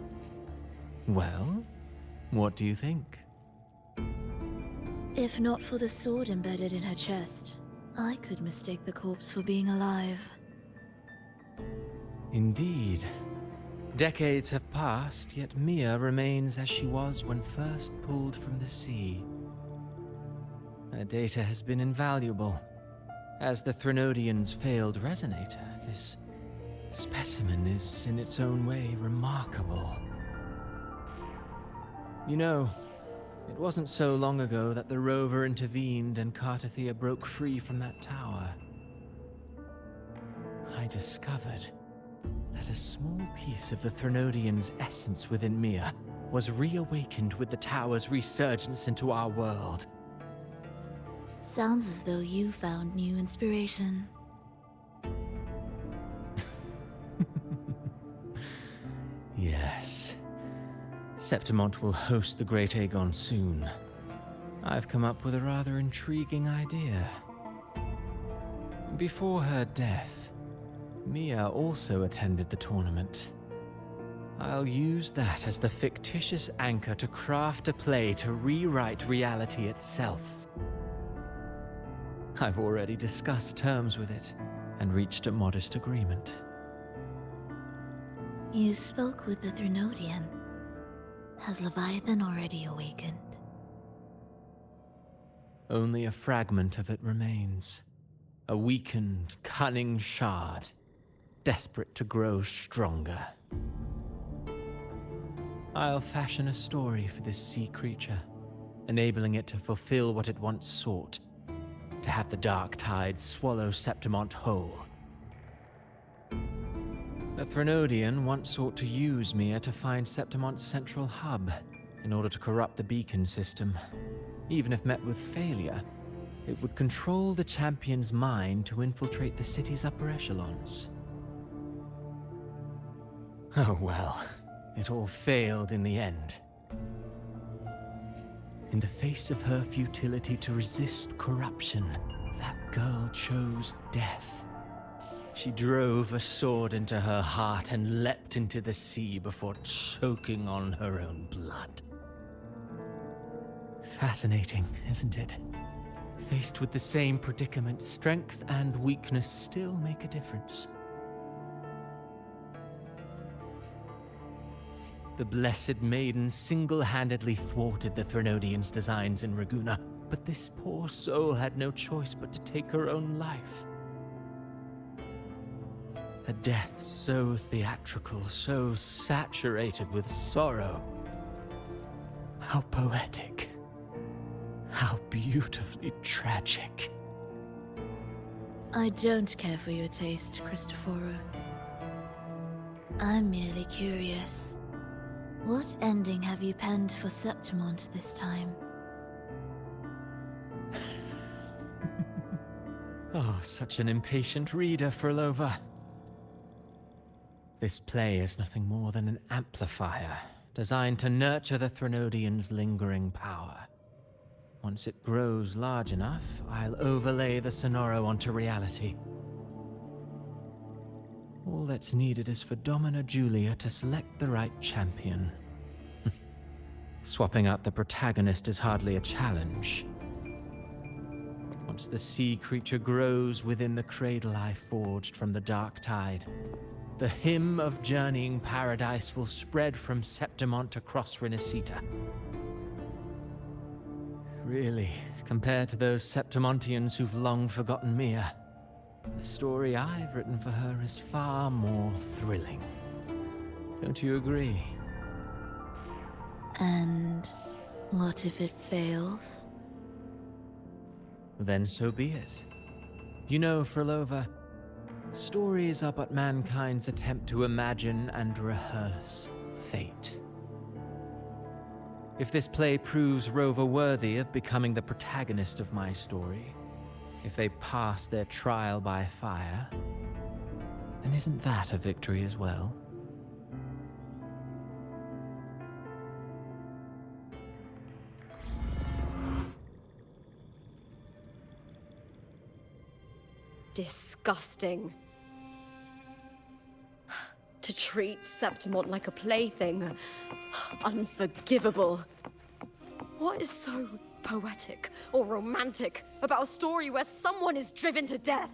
Well, what do you think? If not for the sword embedded in her chest, I could mistake the corpse for being alive. Indeed. Decades have passed, yet Mia remains as she was when first pulled from the sea. Her data has been invaluable. As the Threnodian's failed resonator, this specimen is in its own way remarkable. You know, it wasn't so long ago that the rover intervened and Cartathea broke free from that tower. I discovered that a small piece of the Threnodian's essence within Mia was reawakened with the tower's resurgence into our world. Sounds as though you found new inspiration. Yes. Septimont will host the Great Aegon soon. I've come up with a rather intriguing idea. Before her death, Mia also attended the tournament. I'll use that as the fictitious anchor to craft a play to rewrite reality itself. I've already discussed terms with it and reached a modest agreement. You spoke with the Threnodian. Has Leviathan already awakened? Only a fragment of it remains. A weakened, cunning shard, desperate to grow stronger. I'll fashion a story for this sea creature, enabling it to fulfill what it once sought, to have the dark tide swallow Septimont whole. The Threnodian once sought to use Mia to find Septimont's central hub in order to corrupt the beacon system. Even if met with failure, it would control the champion's mind to infiltrate the city's upper echelons. Oh well, it all failed in the end. In the face of her futility to resist corruption, that girl chose death. She drove a sword into her heart and leapt into the sea before choking on her own blood. Fascinating, isn't it? Faced with the same predicament, strength and weakness still make a difference. The Blessed Maiden single-handedly thwarted the Threnodian's designs in Raguna, but this poor soul had no choice but to take her own life. A death so theatrical, so saturated with sorrow. How poetic. How beautifully tragic. I don't care for your taste, Cristoforo. I'm merely curious. What ending have you penned for Septimont this time? Oh, such an impatient reader, Frolova. This play is nothing more than an amplifier, designed to nurture the Threnodian's lingering power. Once it grows large enough, I'll overlay the Sonoro onto reality. All that's needed is for Domina Julia to select the right champion. Swapping out the protagonist is hardly a challenge. Once the sea creature grows within the cradle I forged from the dark tide, the hymn of journeying paradise will spread from Septimont across Renacita. Really, compared to those Septimontians who've long forgotten Mia, the story I've written for her is far more thrilling. Don't you agree? And what if it fails? Then so be it. You know, Frolova, stories are but mankind's attempt to imagine and rehearse fate. If this play proves Rover worthy of becoming the protagonist of my story, if they pass their trial by fire, then isn't that a victory as well? Disgusting. To treat Septimont like a plaything. Unforgivable. What is so poetic or romantic about a story where someone is driven to death?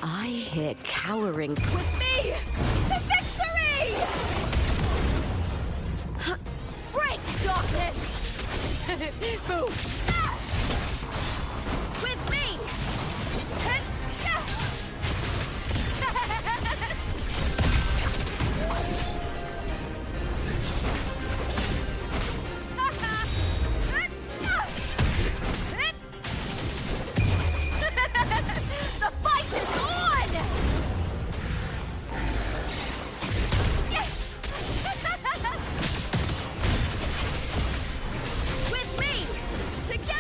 I hear cowering. With me! To victory! Break darkness! Boom! With me! The fight is on! With me! Together!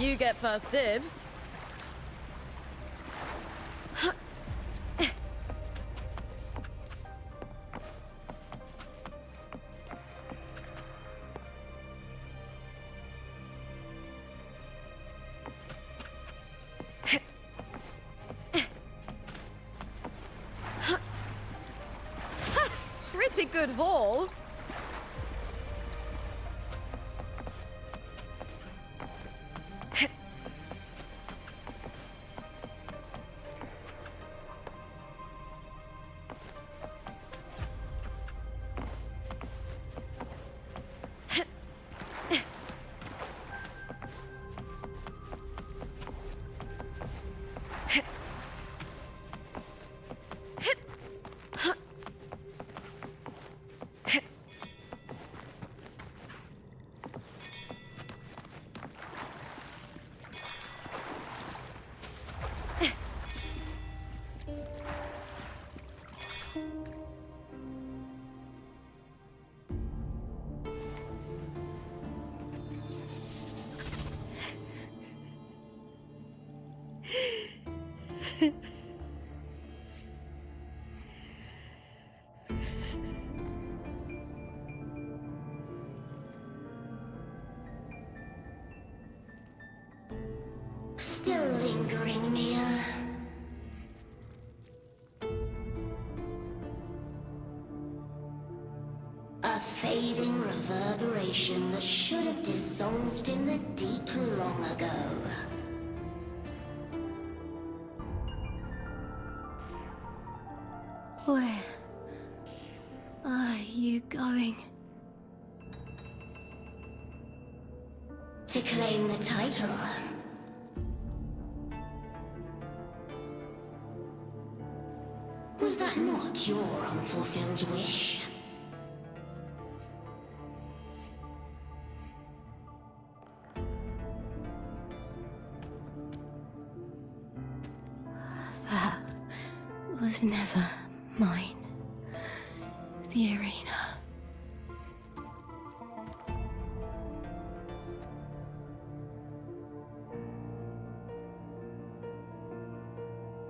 You get first dibs. Pretty good haul. Still lingering, Mia. A fading reverberation that should have dissolved in the deep long ago. Where are you going? To claim the title. Was that not your unfulfilled wish? That was never mine. The arena.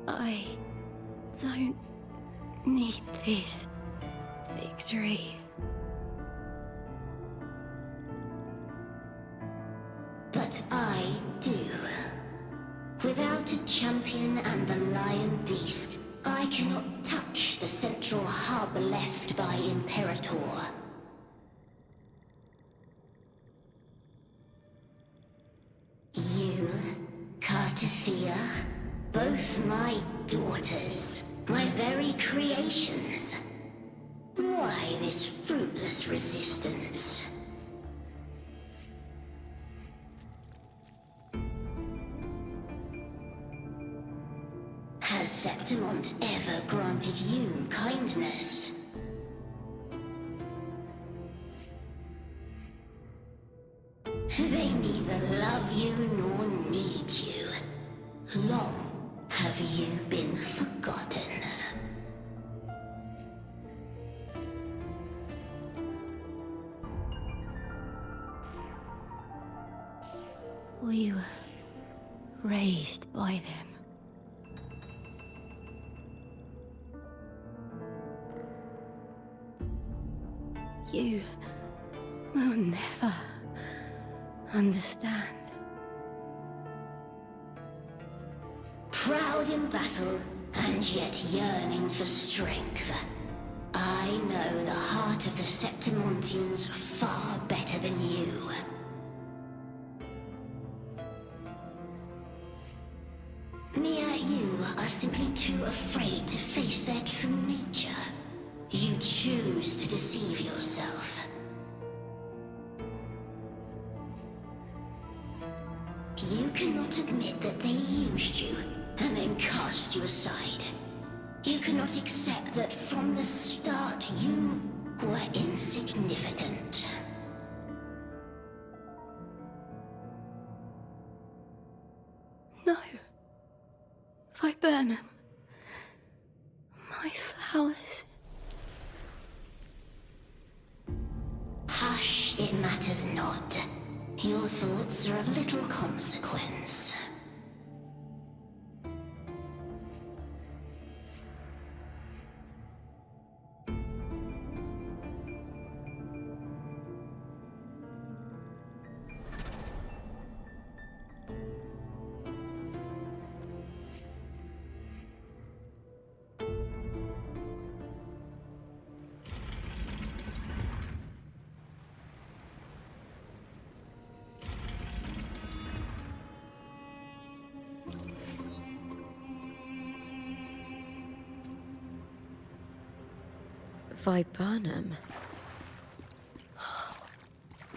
I don't need this victory. But I do. Without a champion and the lion beast, I cannot touch the central hub left by Imperator. You, Cartathea, both my daughters, my very creations. Why this fruitless resistance? Has Septimont ever granted you kindness? They neither love you nor need you. Long have you been forgotten. We were raised by them. You will never understand. Proud in battle, and yet yearning for strength. I know the heart of the Septimontians far better than you. Mia, you are simply too afraid to face their true nature. You choose to deceive yourself. You cannot admit that they used you, and then cast you aside. You cannot accept that from the start you were insignificant. No. If I burn them, my flowers. Hush, it matters not. Your thoughts are of little consequence. Viburnum.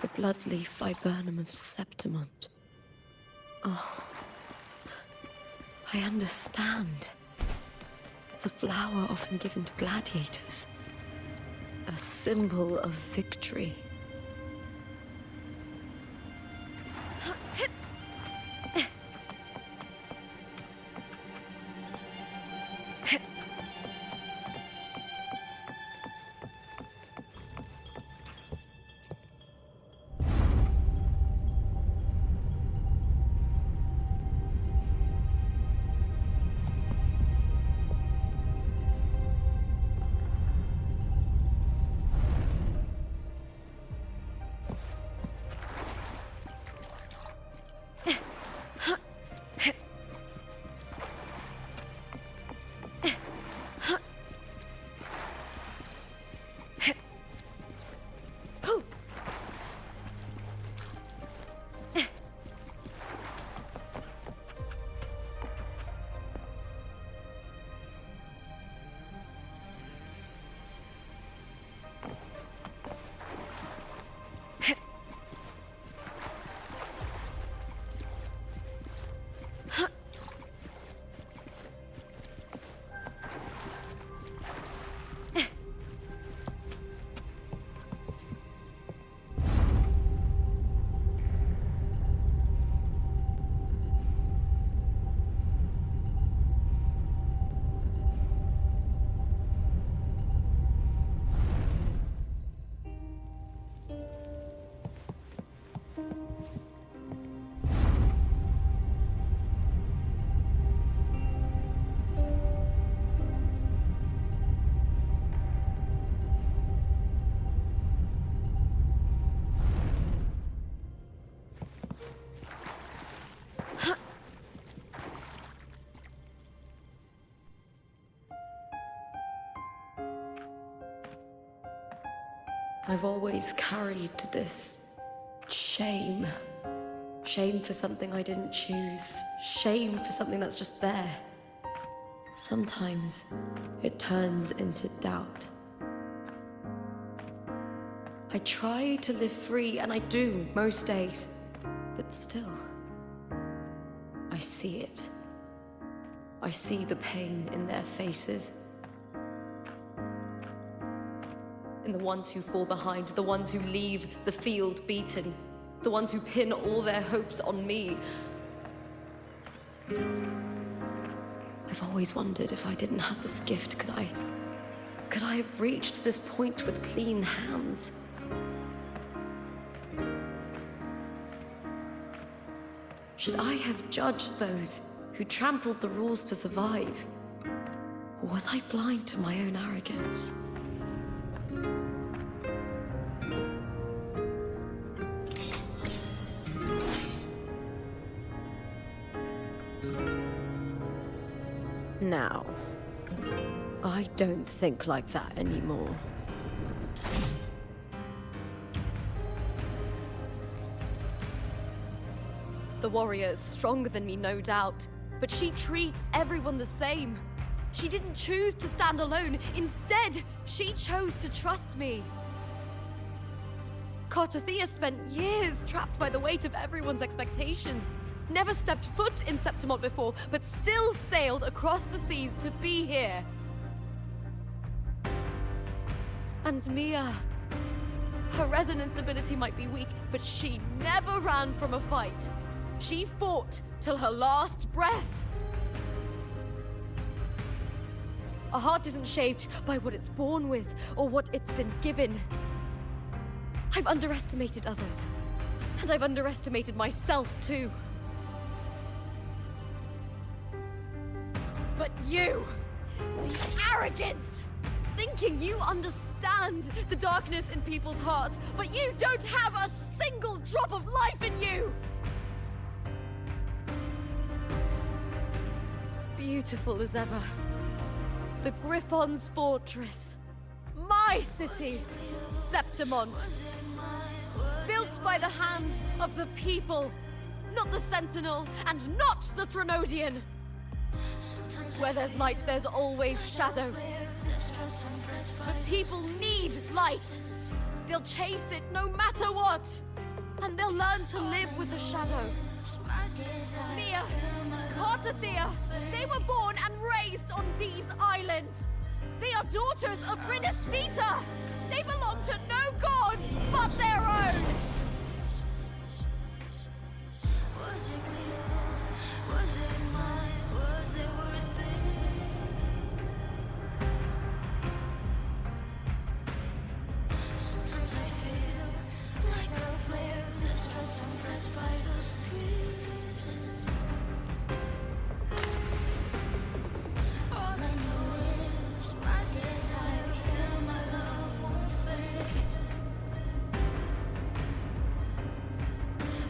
The bloodleaf viburnum of Septimont. Oh, I understand. It's a flower often given to gladiators. A symbol of victory. I've always carried this shame. Shame for something I didn't choose. Shame for something that's just there. Sometimes it turns into doubt. I try to live free, and I do most days. But still, I see it. I see the pain in their faces. In the ones who fall behind, the ones who leave the field beaten, the ones who pin all their hopes on me. I've always wondered if I didn't have this gift, could I have reached this point with clean hands? Should I have judged those who trampled the rules to survive? Or was I blind to my own arrogance? Now, I don't think like that anymore. The warrior is stronger than me, no doubt, but she treats everyone the same. She didn't choose to stand alone. Instead, she chose to trust me. Cartothea spent years trapped by the weight of everyone's expectations. Never stepped foot in Septimont before, but still sailed across the seas to be here. And Mia, her resonance ability might be weak, but she never ran from a fight. She fought till her last breath. A heart isn't shaped by what it's born with or what it's been given. I've underestimated others. And I've underestimated myself, too. But you! The arrogance! Thinking you understand the darkness in people's hearts, but you don't have a single drop of life in you! Beautiful as ever. The Griffon's fortress. My city, Septimont. Built by the hands of the people. Not the Sentinel, and not the Threnodian. Where there's light, there's always shadow. But people need light. They'll chase it no matter what. And they'll learn to live with the shadow. Mia, Cartathea, they were born and raised on these islands. They are daughters of Renacita. They belong to no gods but their own. Was it real? Was it mine? Was it worth it? Sometimes I feel like a player distressed and pressed by the screams. All I know is my desire and my love won't fade.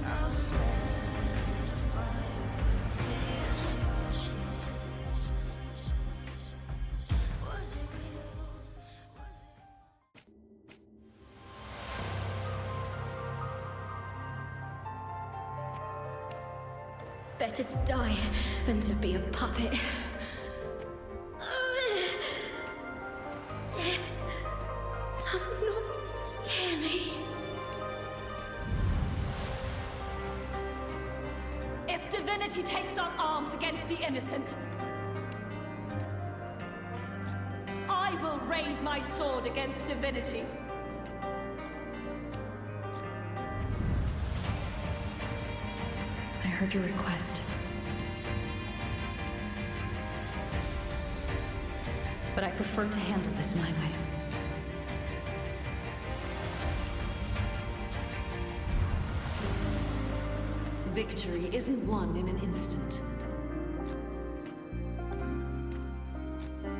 I'll set a fire with this passion. Was it real? Was it? Better to die than to be a puppet. Death does not scare me. If divinity takes up arms against the innocent, I will raise my sword against divinity. I heard your request. But I prefer to handle this my way. Victory isn't won in an instant.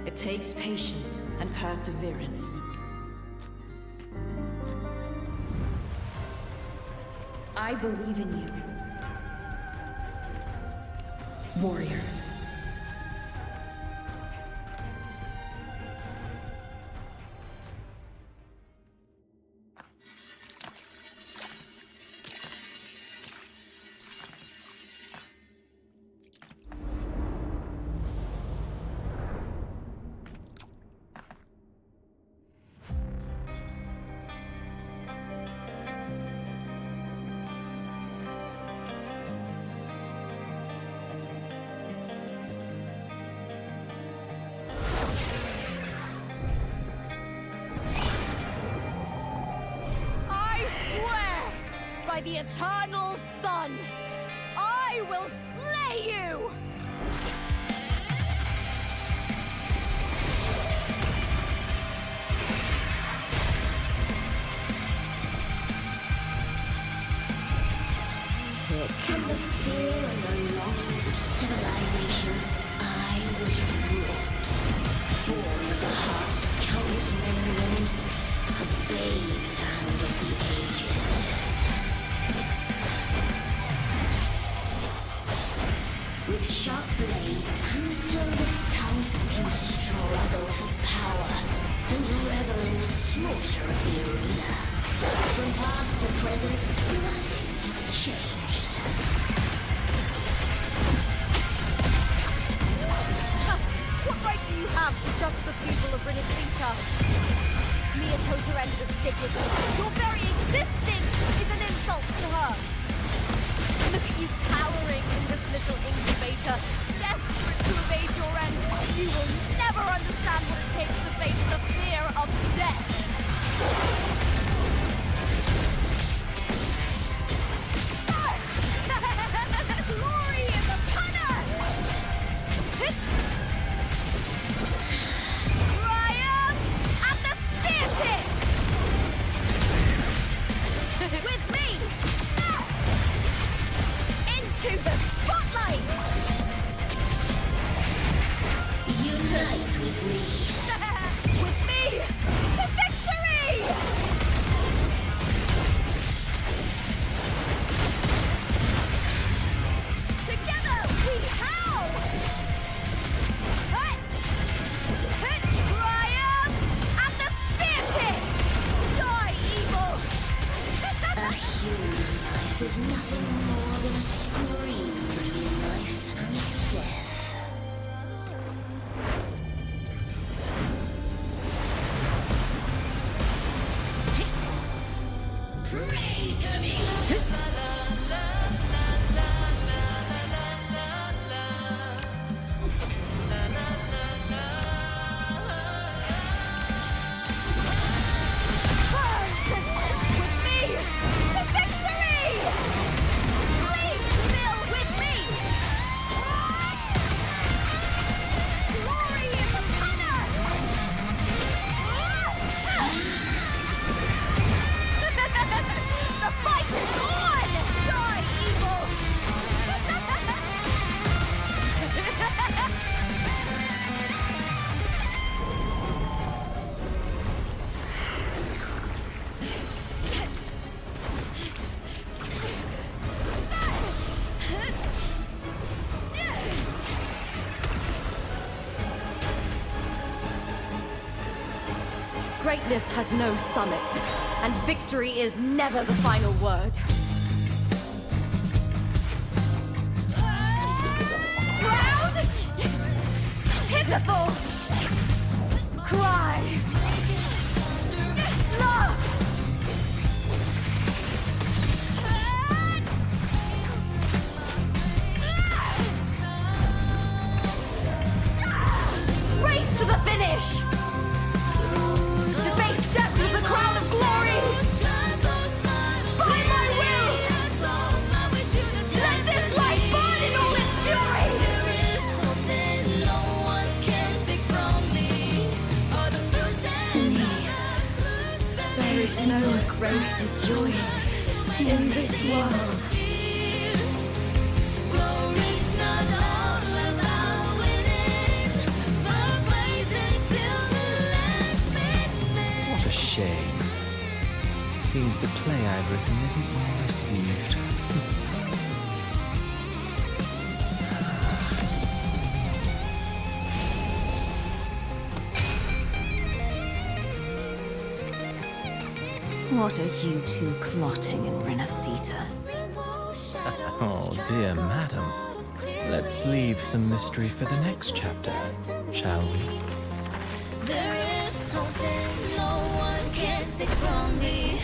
It takes patience and perseverance. I believe in you, warrior. By the eternal sun, I will slay you! From the fear and the longings of civilization, I was wrought. Born with the hearts of countless men and women, of babes and of the aged. With sharp blades and silver tongue, can struggle for power and revel in the slaughter of the arena. From past to present, nothing has changed. What right do you have to judge the people of Renacita? Mia chose her end with dignity. Your very existence is an insult to her. Look at you cowering in this little incubator, desperate to evade your end. You will never understand what it takes to face the fear of death. Glory in the punner! Triumph and the theatre! With me! into the spotlight! Unite with me. With me to victory! Together we howl! Hut! Hut! Triumph and the spear tip! Die, evil! A human life is nothing more than a scream between life and death. Pray to me! With me to victory! Please kneel with me! Glory is upon us! The fight is on! Die, evil! Greatness has no summit, and victory is never the final word. Proud! Pitiful! Cry! Love! Race to the finish! To face death with the crown of glory! By my will! Let this light burn in all its fury! To me, there is no greater joy in this world. What a shame. Seems the play I've written isn't well received. What are you two plotting in Renacita? Oh, dear madam. Let's leave some mystery for the next chapter, shall we? There is something no one can take from me.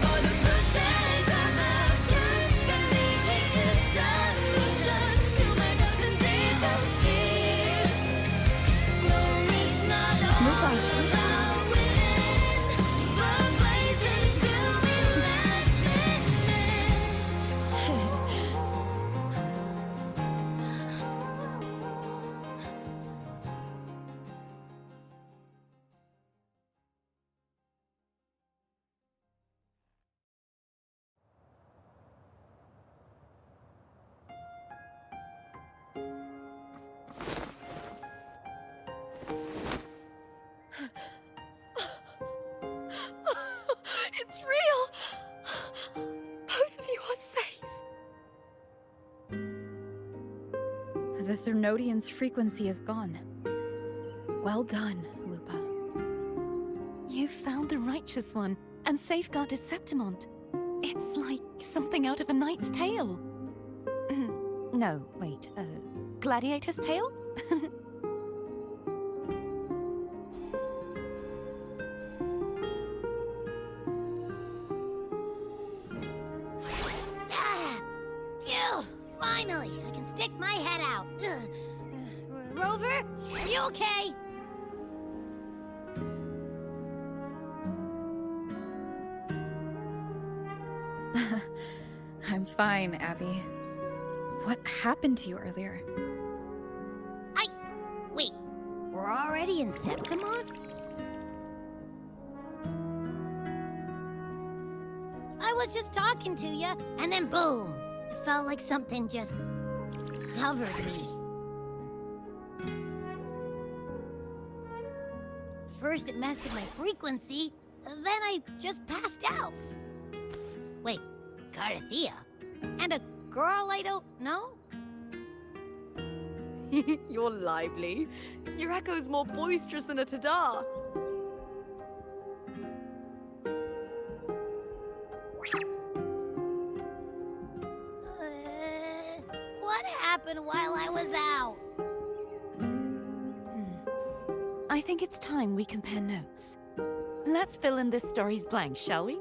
All the process I have just believed it's a solution to my dozen deepest fears. Glory's not all about winning, but blazing till we last minute. It's real! Both of you are safe. The Threnodian's frequency is gone. Well done, Lupa. You found the righteous one and safeguarded Septimont. It's like something out of a knight's tale. No, wait, gladiator's tale? Phew! Finally, I can stick my head out. Rover, are you okay? I'm fine, Abby. What happened to you earlier? Wait, we're already in Septimont? I was just talking to you, and then boom! felt like something just covered me. First it messed with my frequency, then I just passed out. Wait, Carthea? And a girl I don't know? You're lively. Your echo's more boisterous than a Tadar. What happened while I was out? I think it's time we compare notes. Let's fill in this story's blanks, shall we?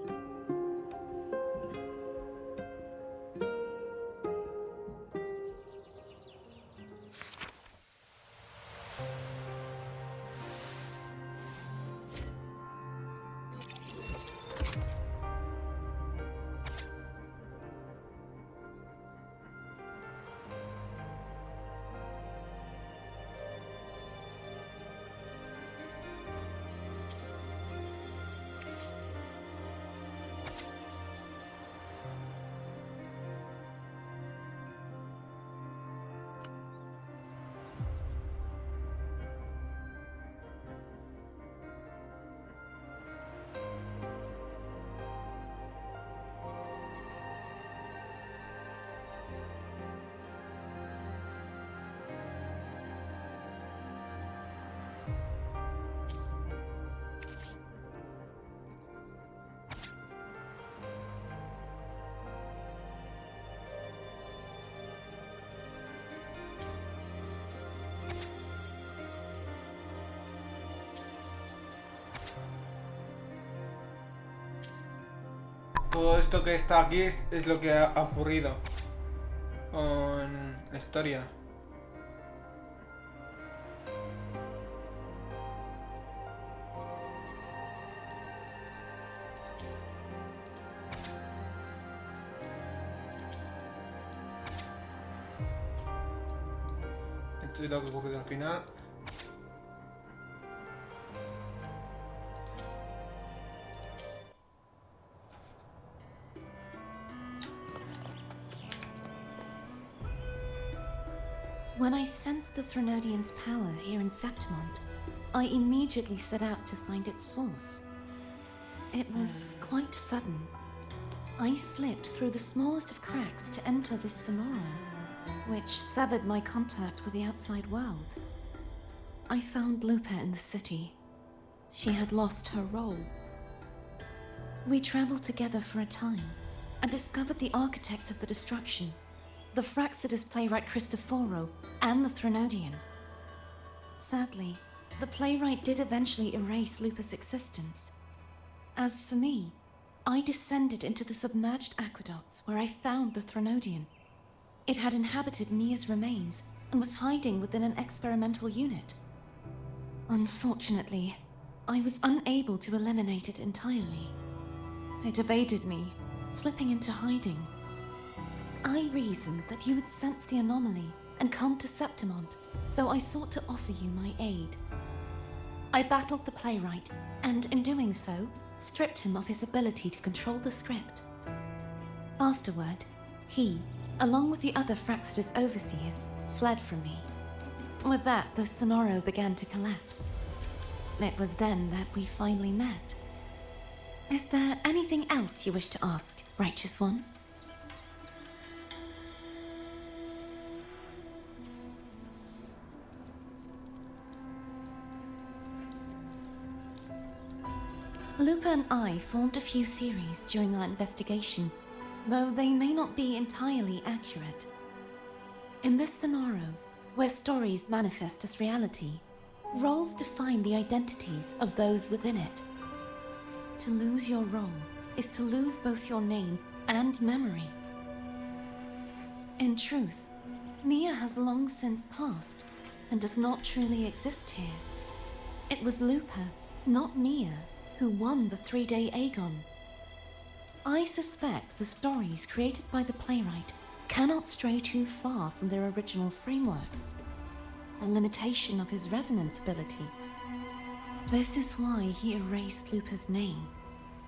Todo esto que está aquí es lo que ha ocurrido con la historia. Esto es lo que ha ocurrido al final. When I sensed the Threnodian's power here in Septimont, I immediately set out to find its source. It was quite sudden. I slipped through the smallest of cracks to enter this sonoro, which severed my contact with the outside world. I found Lupa in the city. She had lost her role. We traveled together for a time and discovered the architects of the destruction, the Fraxidus playwright Cristoforo, and the Threnodian. Sadly, the playwright did eventually erase Lupa's existence. As for me, I descended into the submerged aqueducts where I found the Threnodian. It had inhabited Mia's remains and was hiding within an experimental unit. Unfortunately, I was unable to eliminate it entirely. It evaded me, slipping into hiding. I reasoned that you would sense the anomaly and come to Septimont, so I sought to offer you my aid. I battled the playwright, and in doing so, stripped him of his ability to control the script. Afterward, he, along with the other Fraxidus overseers, fled from me. With that, the Sonoro began to collapse. It was then that we finally met. Is there anything else you wish to ask, Righteous One? Lupa and I formed a few theories during our investigation, though they may not be entirely accurate. In this sonoro, where stories manifest as reality, roles define the identities of those within it. To lose your role is to lose both your name and memory. In truth, Mia has long since passed and does not truly exist here. It was Lupa, not Mia, who won the 3-day Aegon. I suspect the stories created by the playwright cannot stray too far from their original frameworks, a limitation of his resonance ability. This is why he erased Lupa's name,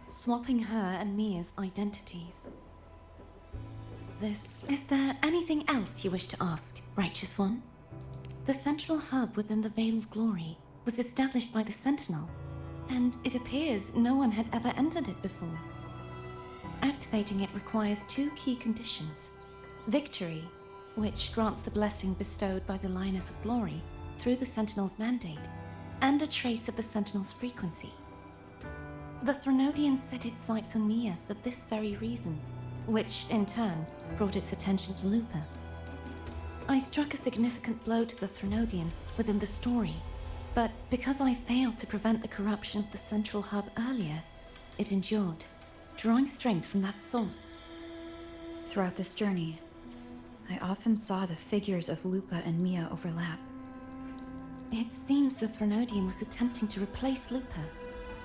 swapping her and Mia's identities. this. Is there anything else you wish to ask, Righteous One? The central hub within the Veil of Glory was established by the Sentinel, and it appears no one had ever entered it before. Activating it requires two key conditions. Victory, which grants the blessing bestowed by the Lioness of Glory through the Sentinel's mandate, and a trace of the Sentinel's frequency. The Threnodian set its sights on Mia for this very reason, which, in turn, brought its attention to Lupa. I struck a significant blow to the Threnodian within the story, but because I failed to prevent the corruption of the central hub earlier, it endured, drawing strength from that source. Throughout this journey, I often saw the figures of Lupa and Mia overlap. It seems the Threnodian was attempting to replace Lupa,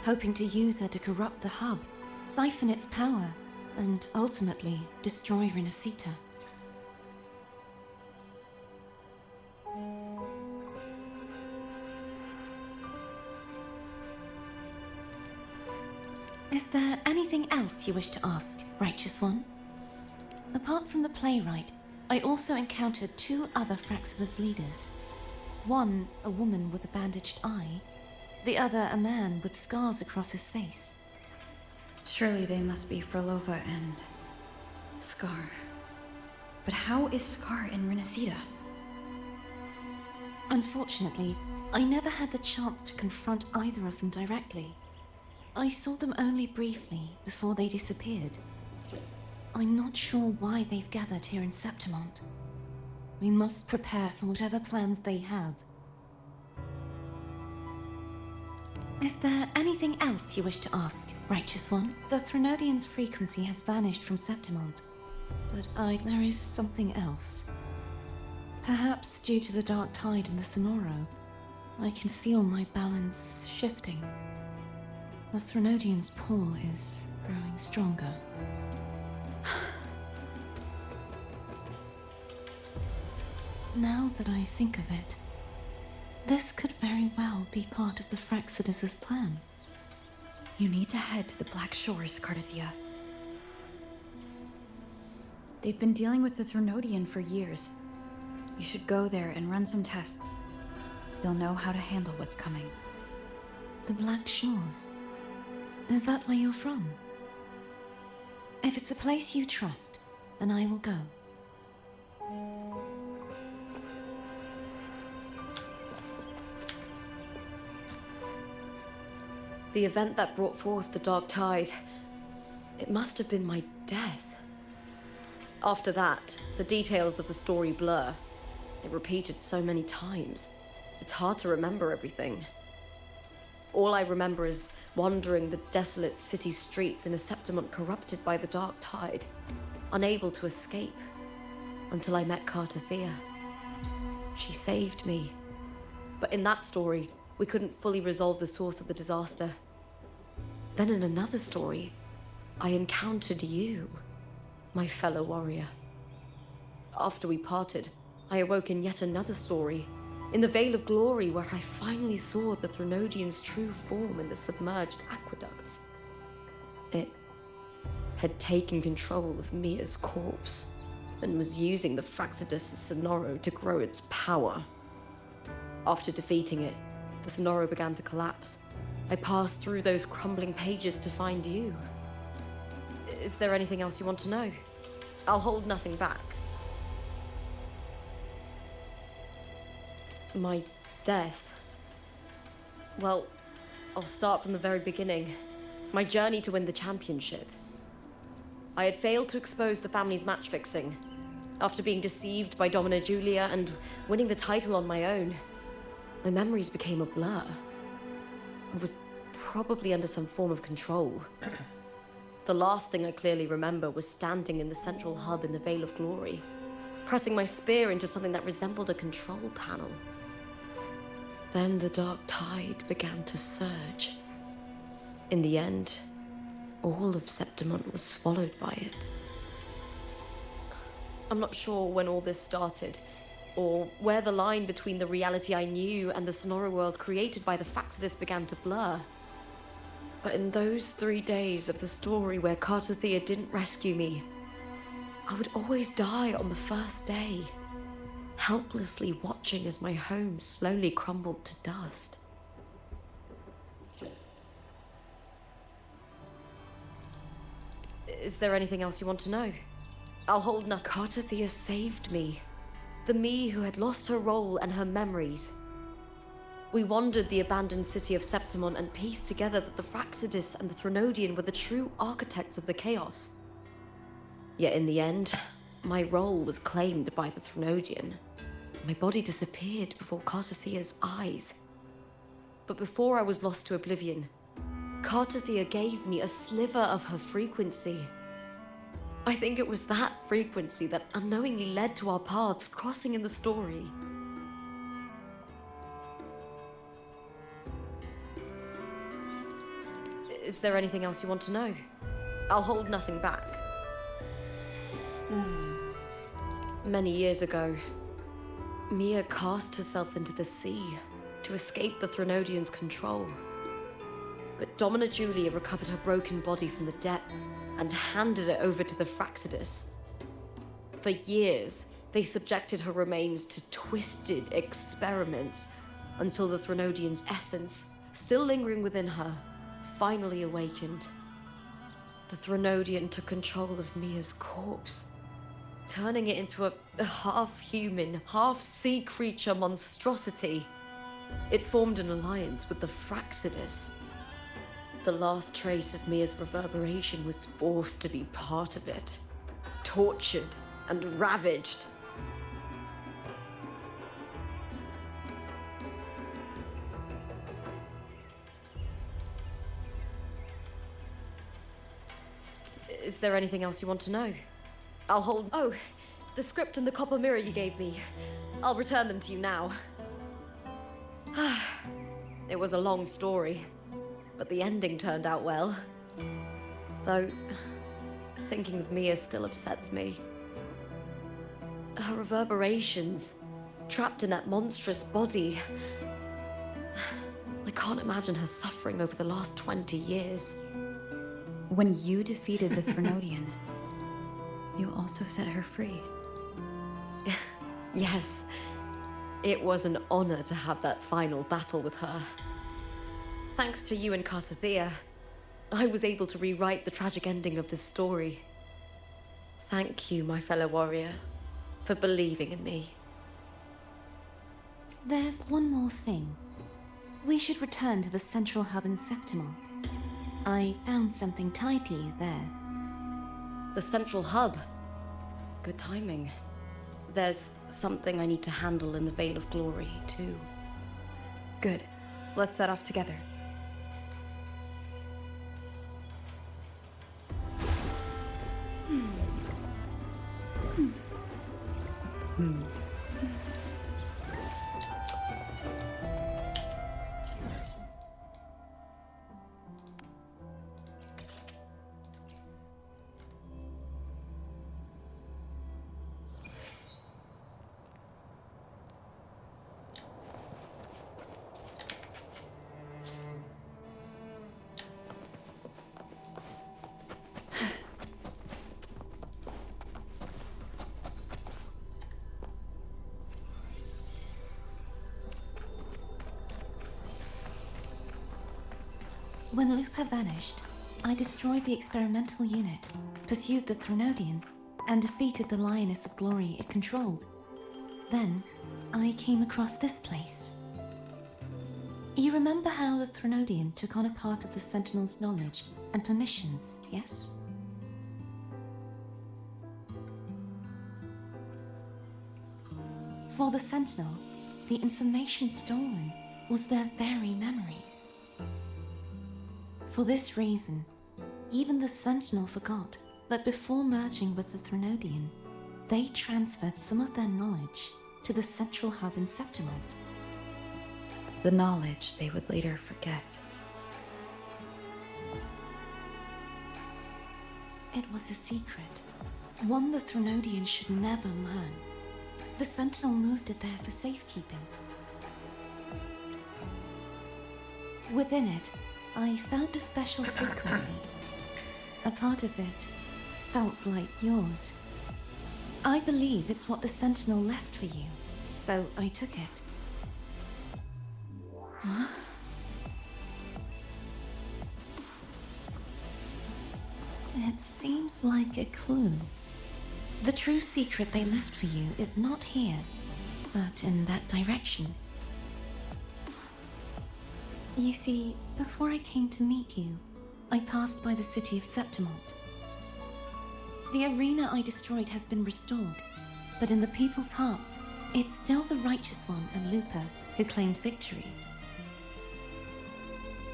hoping to use her to corrupt the hub, siphon its power, and ultimately destroy Renacita. Is there anything else you wish to ask, Righteous One? Apart from the playwright, I also encountered two other Fraxidus leaders. One, a woman with a bandaged eye, the other a man with scars across his face. Surely they must be Frolova and Scar. But how is Scar in Renacita? Unfortunately, I never had the chance to confront either of them directly. I saw them only briefly before they disappeared. I'm not sure why they've gathered here in Septimont. We must prepare for whatever plans they have. Is there anything else you wish to ask, Righteous One? The Threnodian's frequency has vanished from Septimont, but there is something else. Perhaps due to the dark tide in the Sonoro, I can feel my balance shifting. The Threnodian's pull is growing stronger. Now that I think of it, this could very well be part of the Fraxidus' plan. You need to head to the Black Shores, Cardathia. They've been dealing with the Threnodian for years. You should go there and run some tests. They'll know how to handle what's coming. The Black Shores? Is that where you're from? If it's a place you trust, then I will go. The event that brought forth the dark tide, it must have been my death. After that, the details of the story blur. It repeated so many times. It's hard to remember everything. All I remember is wandering the desolate city streets in a Septimont corrupted by the dark tide, unable to escape, until I met Cardathia. She saved me. But in that story, we couldn't fully resolve the source of the disaster. Then in another story, I encountered you, my fellow warrior. After we parted, I awoke in yet another story, in the Veil of Glory, where I finally saw the Threnodian's true form in the submerged aqueducts. It had taken control of Mia's corpse, and was using the Fraxidus' Sonoro to grow its power. After defeating it, the Sonoro began to collapse. I passed through those crumbling pages to find you. Is there anything else you want to know? I'll hold nothing back. My death. Well, I'll start from the very beginning. My journey to win the championship. I had failed to expose the family's match fixing. After being deceived by Domina Julia and winning the title on my own, my memories became a blur. I was probably under some form of control. The last thing I clearly remember was standing in the central hub in the Veil of Glory, pressing my spear into something that resembled a control panel. Then the dark tide began to surge. In the end, all of Septimont was swallowed by it. I'm not sure when all this started, or where the line between the reality I knew and the Sonoro world created by the Fraxidus began to blur. But in those 3 days of the story where Cardathia didn't rescue me, I would always die on the first day, helplessly watching as my home slowly crumbled to dust. Is there anything else you want to know? I'll hold nothing. Cartathea saved me. The me who had lost her role and her memories. We wandered the abandoned city of Septimon and pieced together that the Fraxidus and the Threnodian were the true architects of the chaos. Yet in the end, my role was claimed by the Threnodian. My body disappeared before Cartathea's eyes. But before I was lost to oblivion, Cartathea gave me a sliver of her frequency. I think it was that frequency that unknowingly led to our paths crossing in the story. Is there anything else you want to know? I'll hold nothing back. Many years ago, Mia cast herself into the sea to escape the Threnodian's control. But Domina Julia recovered her broken body from the depths and handed it over to the Fraxidus. For years, they subjected her remains to twisted experiments until the Threnodian's essence, still lingering within her, finally awakened. The Threnodian took control of Mia's corpse, turning it into a half-human, half-sea creature monstrosity. It formed an alliance with the Fraxidus. The last trace of Mia's reverberation was forced to be part of it, tortured and ravaged. Is there anything else you want to know? I'll hold... Oh, the script and the copper mirror you gave me. I'll return them to you now. It was a long story, but the ending turned out well. Though, thinking of Mia still upsets me. Her reverberations, trapped in that monstrous body. I can't imagine her suffering over the last 20 years. When you defeated the Threnodian, you also set her free. Yes, it was an honor to have that final battle with her. Thanks to you and Cartathea, I was able to rewrite the tragic ending of this story. Thank you, my fellow warrior, for believing in me. There's one more thing. We should return to the central hub in Septimon. I found something tied to you there. The central hub? Good timing. There's something I need to handle in the Veil of Glory, too. Good. Let's set off together. When Lupa vanished, I destroyed the experimental unit, pursued the Threnodian, and defeated the Lioness of Glory it controlled. Then, I came across this place. You remember how the Threnodian took on a part of the Sentinel's knowledge and permissions, yes? For the Sentinel, the information stolen was their very memories. For this reason, even the Sentinel forgot that before merging with the Threnodian, they transferred some of their knowledge to the central hub in Septimon. The knowledge they would later forget. It was a secret, one the Threnodian should never learn. The Sentinel moved it there for safekeeping. Within it, I found a special frequency. A part of it felt like yours. I believe it's what the Sentinel left for you, so I took it. Huh? It seems like a clue. The true secret they left for you is not here, but in that direction. You see, before I came to meet you, I passed by the city of Septimont. The arena I destroyed has been restored, but in the people's hearts, it's still the Righteous One and Lupa who claimed victory.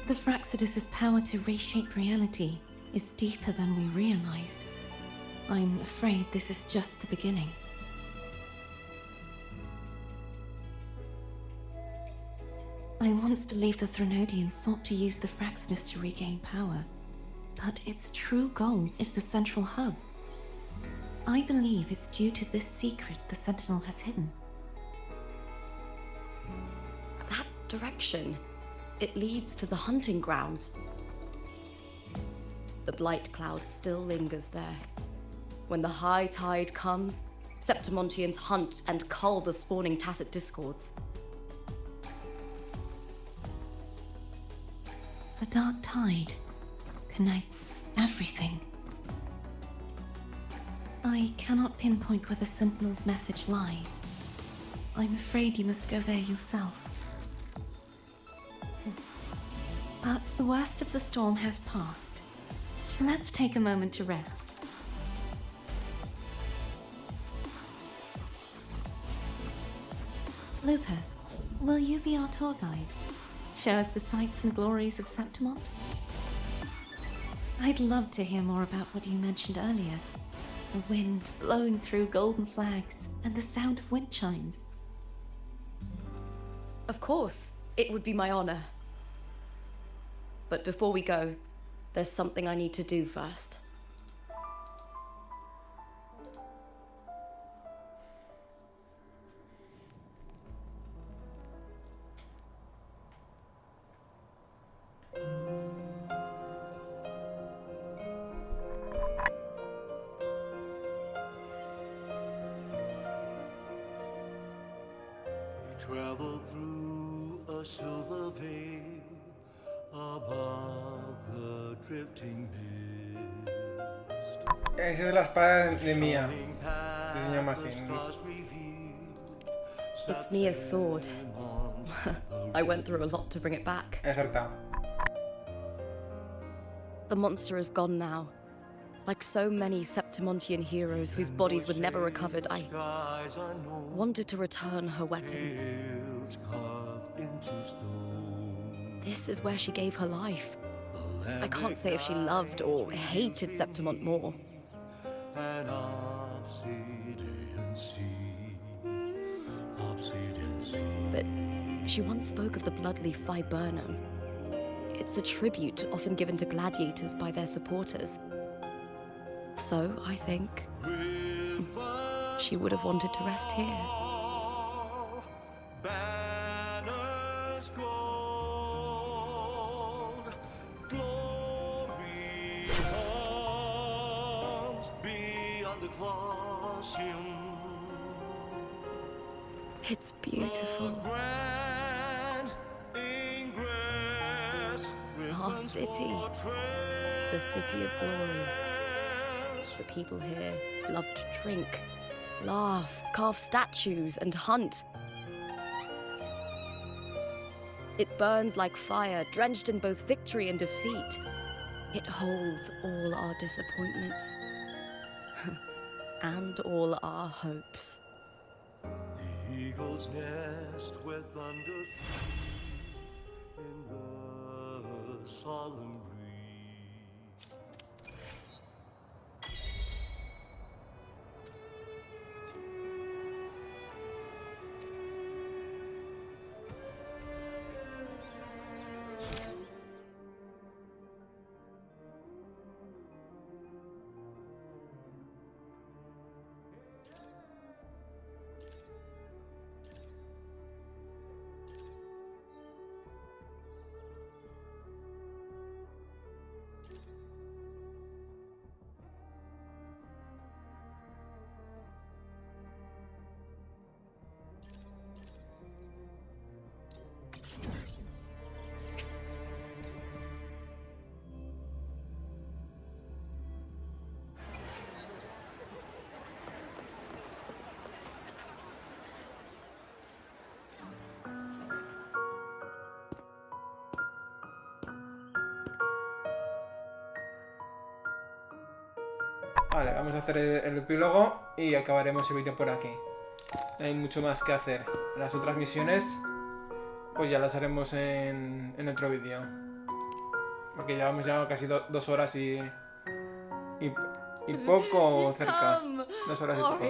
The Fraxidus's power to reshape reality is deeper than we realized. I'm afraid this is just the beginning. I once believed the Threnodians sought to use the Fraxidus to regain power, but its true goal is the central hub. I believe it's due to this secret the Sentinel has hidden. That direction, it leads to the hunting grounds. The blight cloud still lingers there. When the high tide comes, Septimontians hunt and cull the spawning tacit discords. The dark tide connects everything. I cannot pinpoint where the Sentinel's message lies. I'm afraid you must go there yourself. But the worst of the storm has passed. Let's take a moment to rest. Lupa, will you be our tour guide? Show us the sights and glories of Septimont? I'd love to hear more about what you mentioned earlier. The wind blowing through golden flags and the sound of wind chimes. Of course, it would be my honor. But before we go, there's something I need to do first. Travel through a silver veil above the drifting mist. Esa es la espada de Mia. Se llama así. It's Mia's sword. I went through a lot to bring it back. He acertado. The monster is gone now. Like so many Septimontian heroes whose bodies were never recovered, I wanted to return her weapon. This is where she gave her life. I can't say if she loved or hated Septimont more. But she once spoke of the bloodleaf viburnum. It's a tribute often given to gladiators by their supporters. So, I think she would have wanted to rest here. Banners gold, glory comes beyond the Colosseum. It's beautiful. Our city, the city of glory. The people here love to drink, laugh, carve statues, and hunt. It burns like fire, drenched in both victory and defeat. It holds all our disappointments and all our hopes. The eagle's nest where thunder in the solemn breeze. Vale, vamos a hacer el epílogo y acabaremos el vídeo por aquí. No hay mucho más que hacer. Las otras misiones, pues ya las haremos en otro vídeo. Porque llevamos ya casi 2 horas y poco cerca. 2 horas y poco.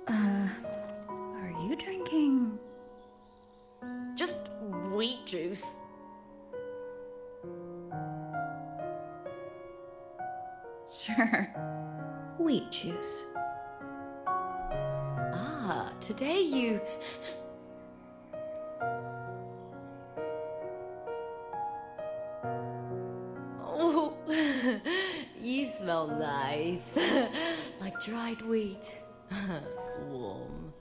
Are you drinking? Just wheat juice. Sure. Wheat juice. Ah, today you... Oh, you smell nice. Like dried wheat. Warm.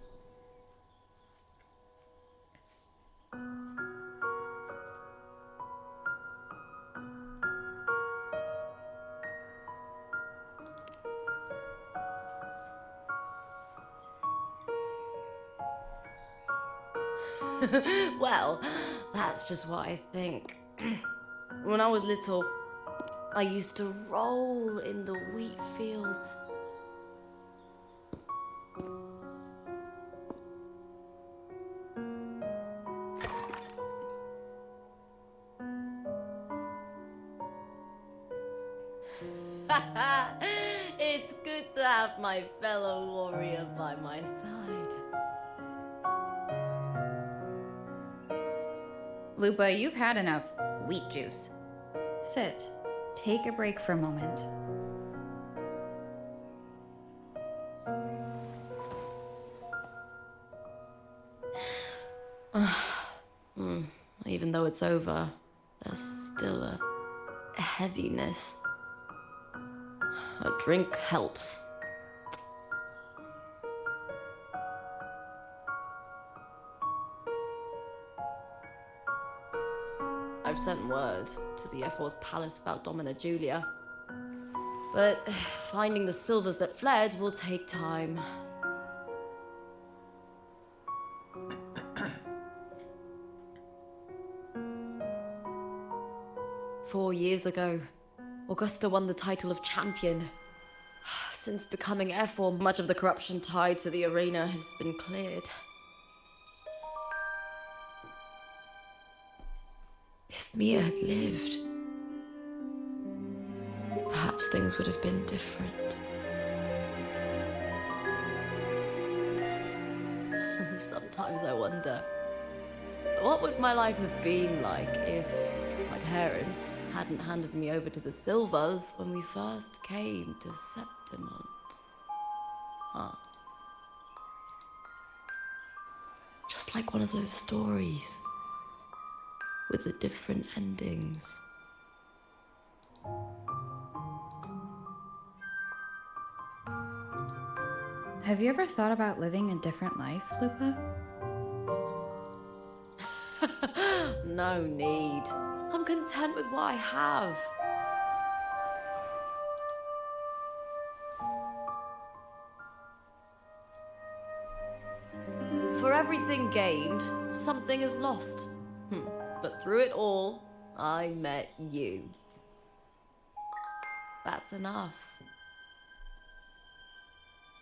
Well, that's just what I think. When I was little, I used to roll in the wheat fields. It's good to have my fellow warrior by my side. Lupa, you've had enough wheat juice. Sit. Take a break for a moment. Even though it's over, there's still a heaviness. A drink helps. I've sent word to the F4's palace about Domina Julia. But finding the silvers that fled will take time. Four years ago, Augusta won the title of champion. Since becoming F4, much of the corruption tied to the arena has been cleared. If Mia had lived, perhaps things would have been different. Sometimes I wonder, what would my life have been like if my parents hadn't handed me over to the Silvers when we first came to Septimont? Huh. Just like one of those stories with the different endings. Have you ever thought about living a different life, Lupa? No need. I'm content with what I have. For everything gained, something is lost. But through it all, I met you. That's enough.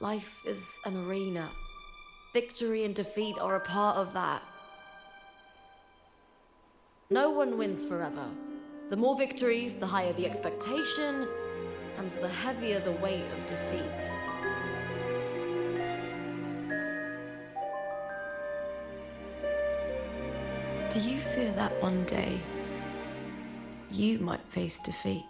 Life is an arena. Victory and defeat are a part of that. No one wins forever. The more victories, the higher the expectation, and the heavier the weight of defeat. Do you fear that one day you might face defeat?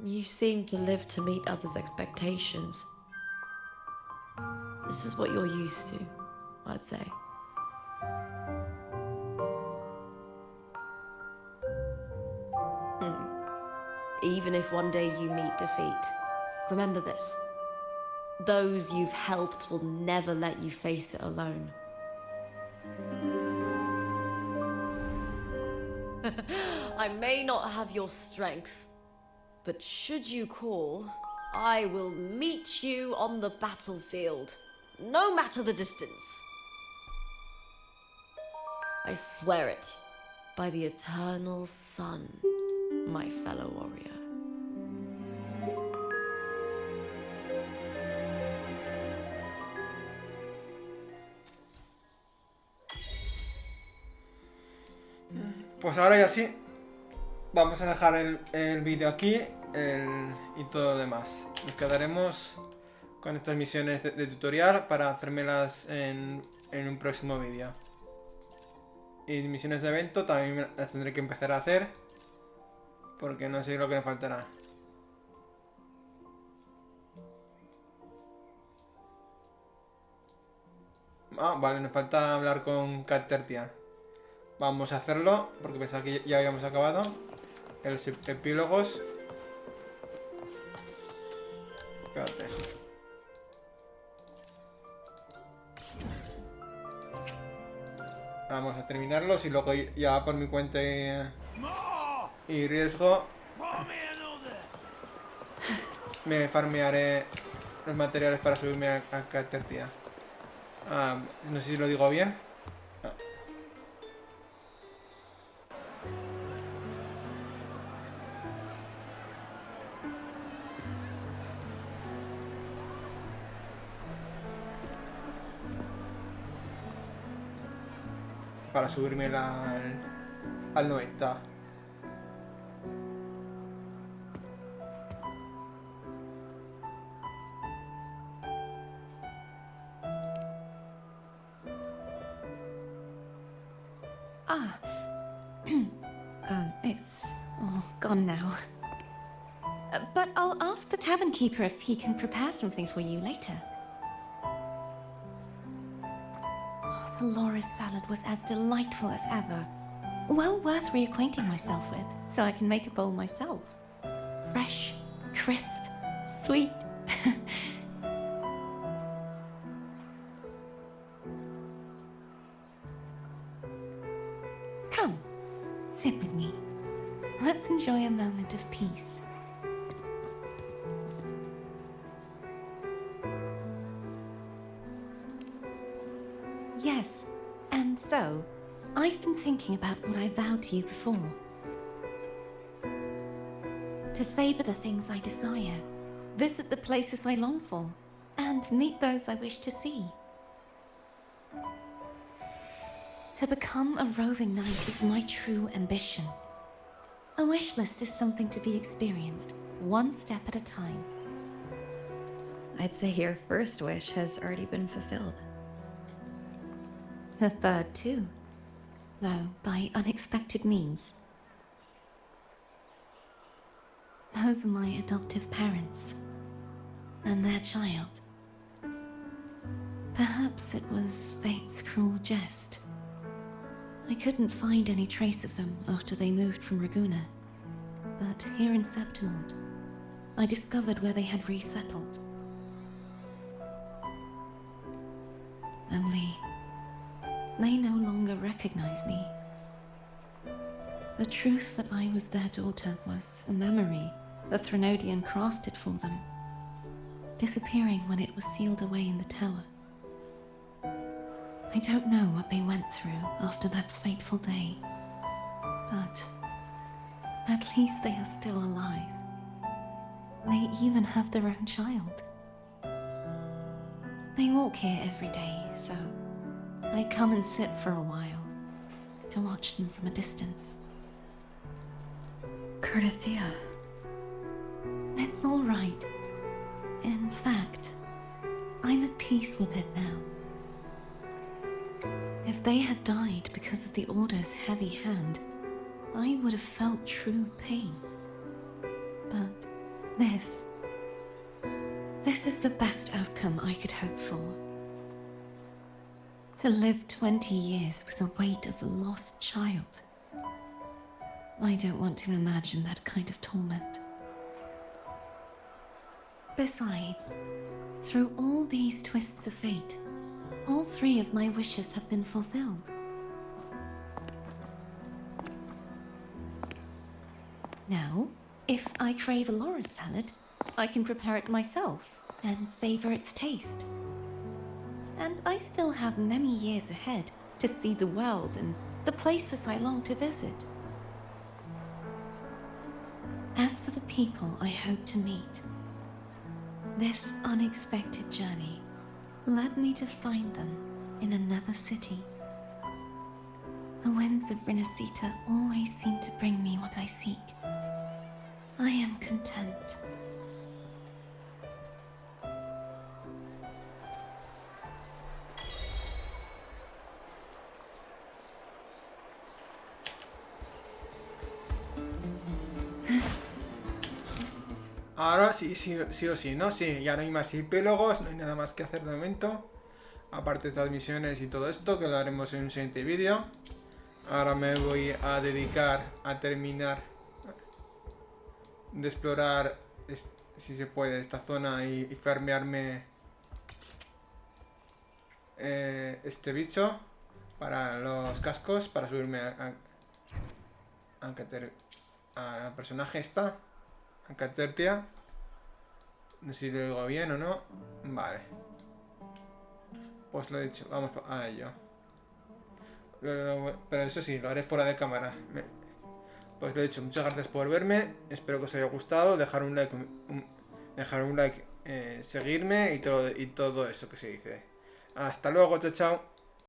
You seem to live to meet others' expectations. This is what you're used to, I'd say. Even if one day you meet defeat, remember this. Those you've helped will never let you face it alone. I may not have your strength, but should you call, I will meet you on the battlefield, no matter the distance. I swear it, by the eternal sun, my fellow warrior. Pues ahora ya sí, vamos a dejar el vídeo aquí y todo lo demás. Nos quedaremos con estas misiones de tutorial para hacérmelas en un próximo vídeo. Y misiones de evento también las tendré que empezar a hacer, porque no sé lo que me faltará. Ah, vale, nos falta hablar con Catertia. Vamos a hacerlo, porque pensaba que ya habíamos acabado. Los epílogos. Espérate. Vamos a terminarlos y luego ya por mi cuenta y riesgo me farmearé los materiales para subirme a Catertia. No sé si lo digo bien. Para subirme al 90. It's all gone now. But I'll ask the tavern keeper if he can prepare something for you later. The loris salad was as delightful as ever. Well worth reacquainting myself with, so I can make a bowl myself. Fresh, crisp, sweet. Come, sit with me. Let's enjoy a moment of peace. Yes, and so, I've been thinking about what I vowed to you before. To savor the things I desire, visit the places I long for, and meet those I wish to see. To become a roving knight is my true ambition. A wish list is something to be experienced, one step at a time. I'd say your first wish has already been fulfilled. The third too, though by unexpected means. Those are my adoptive parents, and their child. Perhaps it was fate's cruel jest. I couldn't find any trace of them after they moved from Raguna, but here in Septimont, I discovered where they had resettled. Only, they no longer recognize me. The truth that I was their daughter was a memory the Threnodian crafted for them, disappearing when it was sealed away in the tower. I don't know what they went through after that fateful day, but at least they are still alive. They even have their own child. They walk here every day, so I come and sit for a while to watch them from a distance. Curtithia. It's all right. In fact, I'm at peace with it now. If they had died because of the Order's heavy hand, I would have felt true pain. But this is the best outcome I could hope for. To live 20 years with the weight of a lost child. I don't want to imagine that kind of torment. Besides, through all these twists of fate, all three of my wishes have been fulfilled. Now, if I crave a loris salad, I can prepare it myself and savor its taste. And I still have many years ahead to see the world and the places I long to visit. As for the people I hope to meet, this unexpected journey led me to find them in another city. The winds of Rinascita always seem to bring me what I seek. I am content. Ahora sí o sí, ¿no? Sí, ya no hay más epílogos, no hay nada más que hacer de momento. Aparte de estas misiones y todo esto, que lo haremos en un siguiente vídeo. Ahora me voy a dedicar a terminar de explorar, si se puede, esta zona y farmearme este bicho para los cascos, para subirme a la personaje esta. Ancatertia. No sé si lo digo bien o no. Vale. Pues lo he dicho. Vamos a ello. Pero eso sí, lo haré fuera de cámara. Pues lo he dicho. Muchas gracias por verme. Espero que os haya gustado. Dejar un like. Seguirme y todo eso que se dice. Hasta luego. Chao, chao.